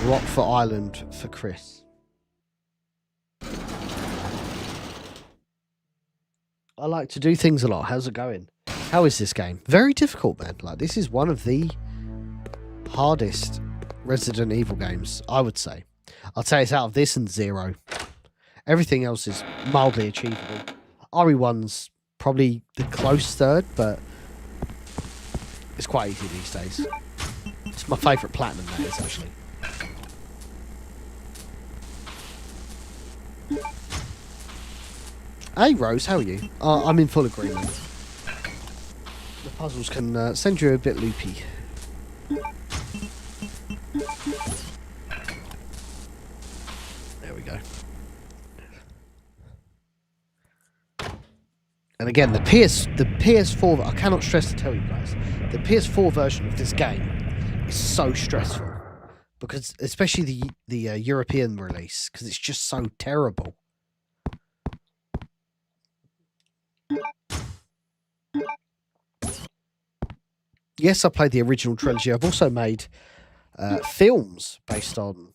Rockford Island for Chris. I like to do things a lot. How's it going? How is this game? Very difficult, man. Like, this is one of the hardest Resident Evil games, I would say. I'd say it's out of this and Zero. Everything else is mildly achievable. RE1's probably the close third, but it's quite easy these days. It's my favourite platinum, that is, actually. Hey, Rose, how are you? I'm in full agreement. The puzzles can send you a bit loopy. There we go. And again, the PS4, I cannot stress to tell you guys, the PS4 version of this game is so stressful. Because, especially the European release, because it's just so terrible. Yes, I played the original trilogy. I've also made films based on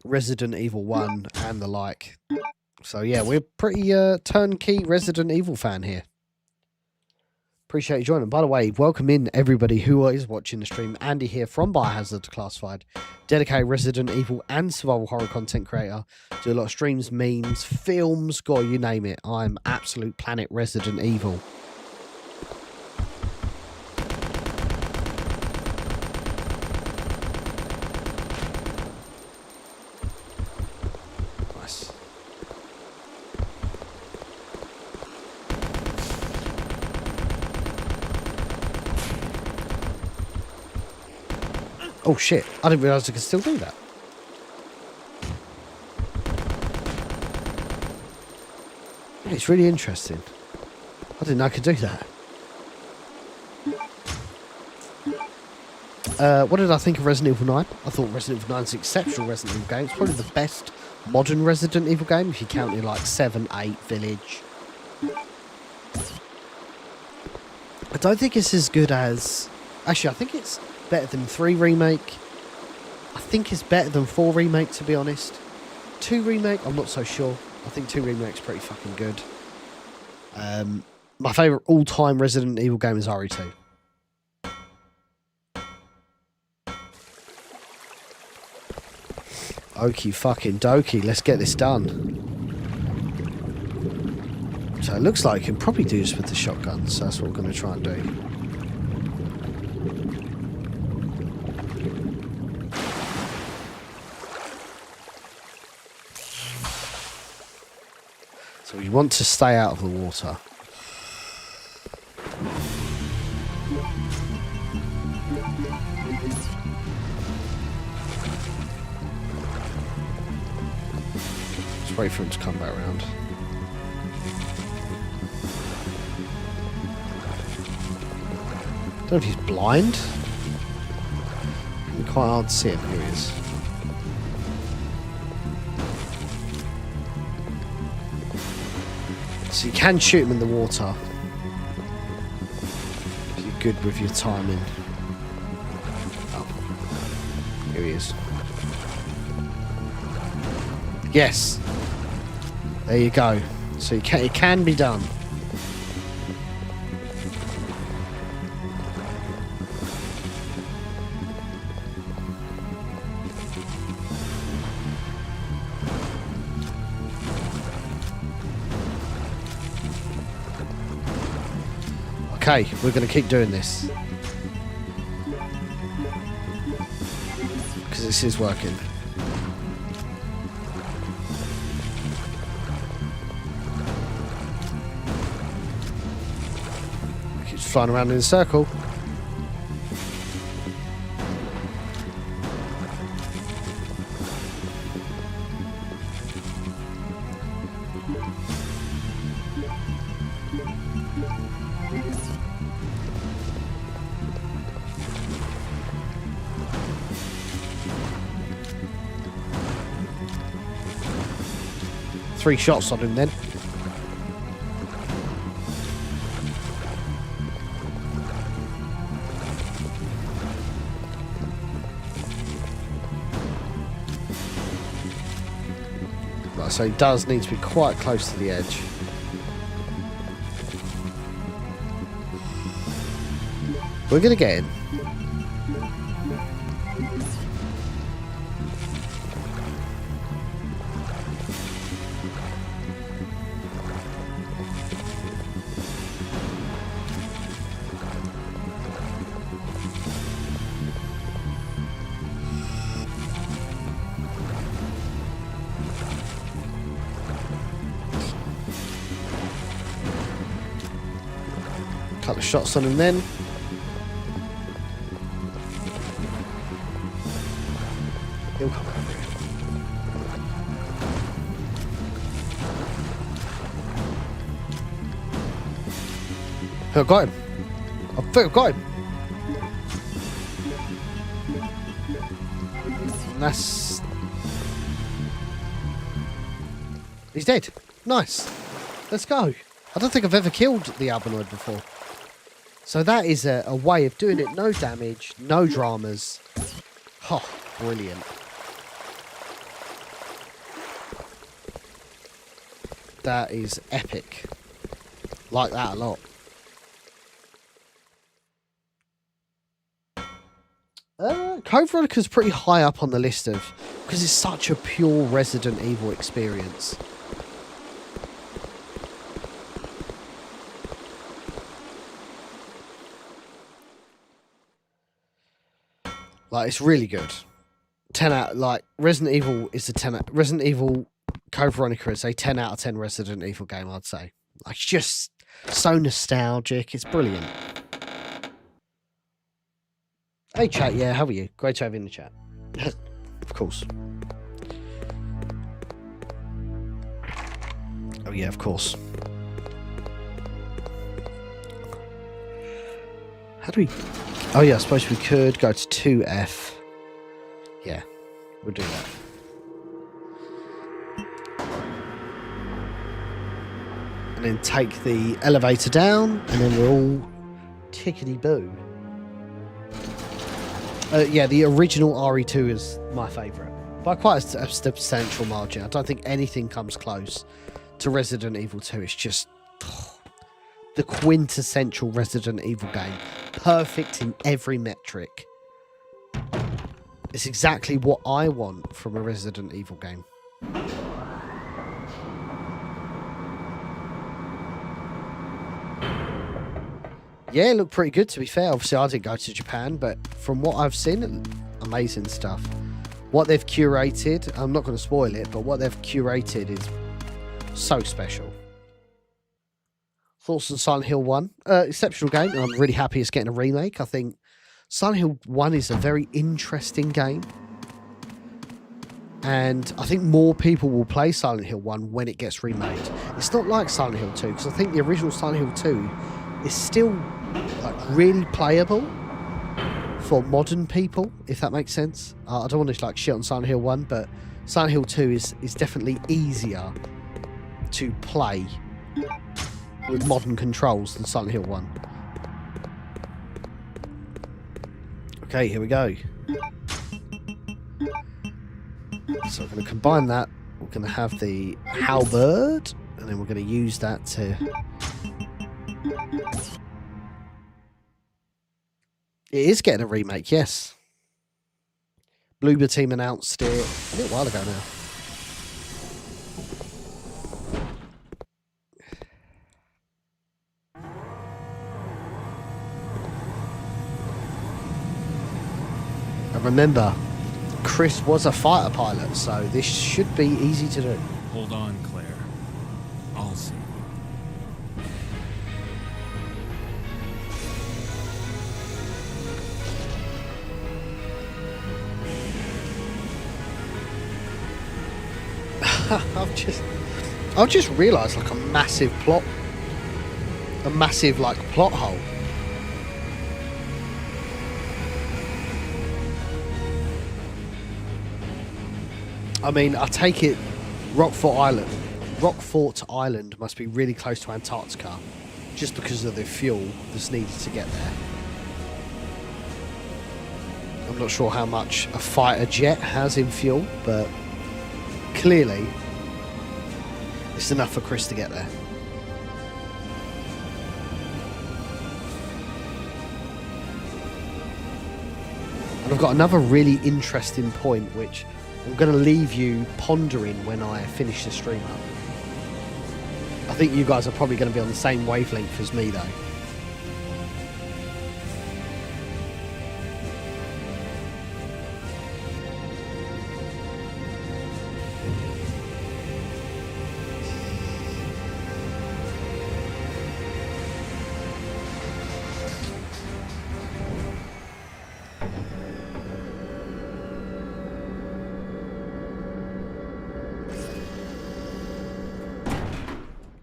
Resident Evil 1 and the like. So yeah, we're pretty turnkey Resident Evil fan here. Appreciate you joining. By the way, welcome in everybody who is watching the stream. Andy here from Biohazard Declassified, dedicated Resident Evil and survival horror content creator. Do a lot of streams, memes, films, God, you name it. I'm absolute planet Resident Evil. Nice. Oh shit, I didn't realise I could still do that. It's really interesting. I didn't know I could do that. What did I think of Resident Evil 9? I thought Resident Evil 9 is an exceptional Resident Evil game. It's probably the best modern Resident Evil game, if you count it like 7, 8, Village. I don't think it's as good as... Actually, I think it's better than 3 Remake. I think it's better than 4 Remake, to be honest. 2 Remake, I'm not so sure. I think 2 Remake's pretty fucking good. My favourite all-time Resident Evil game is RE2. Okie fucking dokie, let's get this done. So it looks like you can probably do this with the shotgun, so that's what we're going to try and do. So we want to stay out of the water. Just wait for him to come back around. I don't know if he's blind. It's quite hard to see him. Here he is. So you can shoot him in the water if you're good with your timing. Oh, here he is. Yes, there you go. So it can be done. Okay, we're going to keep doing this. Because this is working. Keeps flying around in a circle. Three shots on him then. So he does need to be quite close to the edge. We're going to get in. Couple of shots on him then. He'll come over here. I got him. I think I got him. And that's... He's dead. Nice. Let's go. I don't think I've ever killed the Albonoid before. So that is a way of doing it. No damage, no dramas. Oh, brilliant. That is epic. Like that a lot. Code Veronica's pretty high up on the list of... because it's such a pure Resident Evil experience. Like, it's really good. 10 out, like, Resident Evil is a 10 out, Resident Evil Code Veronica is a 10 out of 10 Resident Evil game, I'd say. Like, it's just so nostalgic. It's brilliant. Hey, chat, yeah, how are you? Great to have you in the chat. Of course. Oh, yeah, of course. How do we... Oh, yeah, I suppose we could go to 2F. Yeah, we'll do that. And then take the elevator down, and then we're all tickety-boo. Yeah, the original RE2 is my favourite. By quite a substantial margin. I don't think anything comes close to Resident Evil 2. It's just... the quintessential Resident Evil game. Perfect in every metric. It's exactly what I want from a Resident Evil game. Yeah, it looked pretty good, to be fair. Obviously, I didn't go to Japan, but from what I've seen, amazing stuff. What they've curated, I'm not going to spoil it, but what they've curated is so special. Thoughts on Silent Hill 1? Exceptional game, and I'm really happy it's getting a remake. I think Silent Hill 1 is a very interesting game. And I think more people will play Silent Hill 1 when it gets remade. It's not like Silent Hill 2, because I think the original Silent Hill 2 is still like really playable for modern people, if that makes sense. I don't want to like shit on Silent Hill 1, but Silent Hill 2 is definitely easier to play with modern controls than Silent Hill 1. Okay, here we go. So we're going to combine that. We're going to have the halberd, and then we're going to use that to... It is getting a remake, yes. Bloober Team announced it a little while ago now. And remember, Chris was a fighter pilot, so this should be easy to do. Hold on, Claire. I'll see. I've just realised like a massive plot hole. I mean, I take it Rockfort Island must be really close to Antarctica, just because of the fuel that's needed to get there. I'm not sure how much a fighter jet has in fuel, but clearly It's enough for Chris to get there. And I've got another really interesting point, which I'm going to leave you pondering when I finish the stream up. I think you guys are probably going to be on the same wavelength as me, though.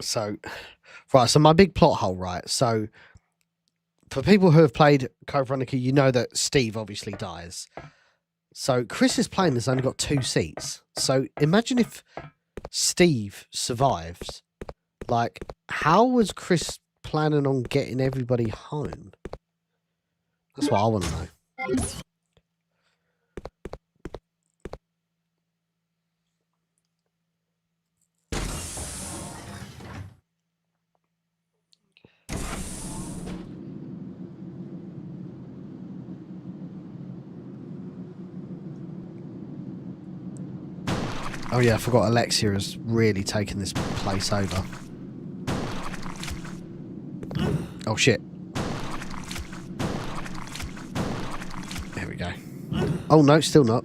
So, right, so my big plot hole, right? So, for people who have played Code Veronica, you know that Steve obviously dies. So, Chris's plane has only got 2 seats. So, imagine if Steve survives. Like, how was Chris planning on getting everybody home? That's what I want to know. Oh yeah, I forgot Alexia has really taken this place over. Oh shit. There we go. Oh no, still not.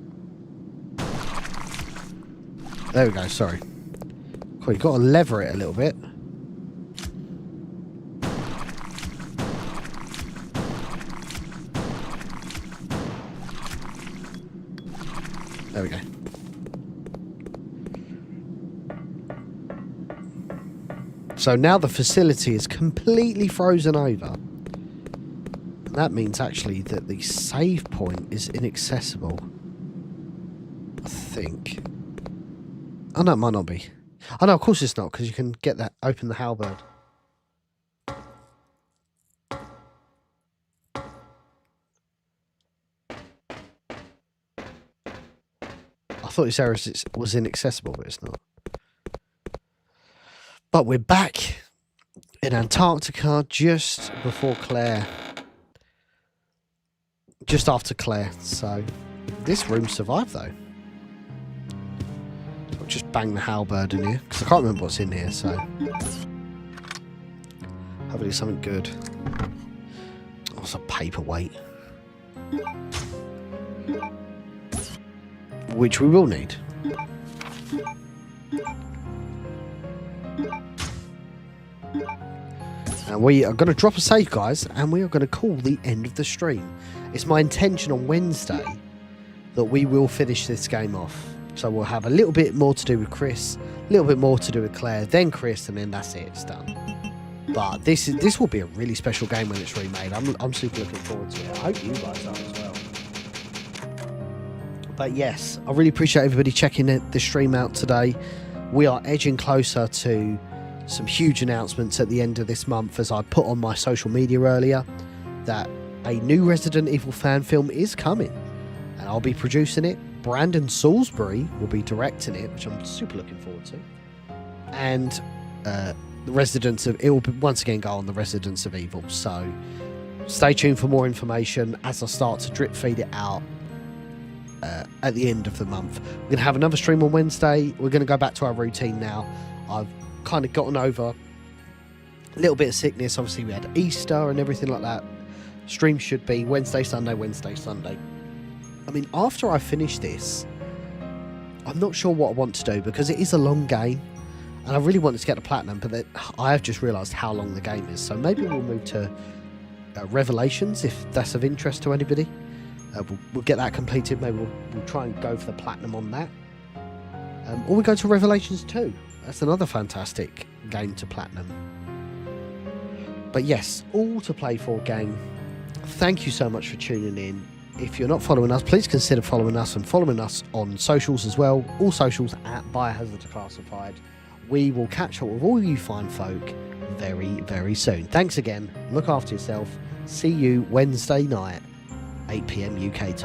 There we go, sorry. Cool, you've got to lever it a little bit. There we go. So now the facility is completely frozen over. And that means actually that the save point is inaccessible. I think. Oh no, it might not be. Oh no, of course it's not, because you can get that, open the halberd. I thought this area was inaccessible, but it's not. But we're back in Antarctica just before Claire. Just after Claire. So this room survived though. I'll just bang the halberd in here because I can't remember what's in here. So hopefully something good. Oh, it's a paperweight. Which we will need. And we are going to drop a save, guys, and we are going to call the end of the stream. It's my intention on Wednesday that we will finish this game off. So we'll have a little bit more to do with Chris, a little bit more to do with Claire, then Chris, and then that's it, it's done. But this will be a really special game when it's remade. I'm super looking forward to it. I hope you guys are as well. But yes, I really appreciate everybody checking the stream out today. We are edging closer to some huge announcements at the end of this month, as I put on my social media earlier that a new Resident Evil fan film is coming and I'll be producing it. Brandon Salisbury will be directing it, which I'm super looking forward to. And the Residents of it will once again go on the Residents of Evil. So stay tuned for more information as I start to drip feed it out at the end of the month. We're going to have another stream on Wednesday. We're going to go back to our routine now. I've kind of gotten over a little bit of sickness. Obviously we had Easter and everything like that. Stream should be Wednesday, Sunday, Wednesday, Sunday. I mean, after I finish this, I'm not sure what I want to do, because it is a long game and I really wanted to get the platinum, but then I have just realised how long the game is. So maybe we'll move to Revelations, if that's of interest to anybody. We'll get that completed. Maybe we'll try and go for the platinum on that. Or we go to Revelations 2. That's another fantastic game to platinum. But yes, all to play for, gang. Thank you so much for tuning in. If you're not following us, please consider following us and following us on socials as well. All socials at Biohazard Declassified. We will catch up with all you fine folk very, very soon. Thanks again. Look after yourself. See you Wednesday night, 8 PM UK time.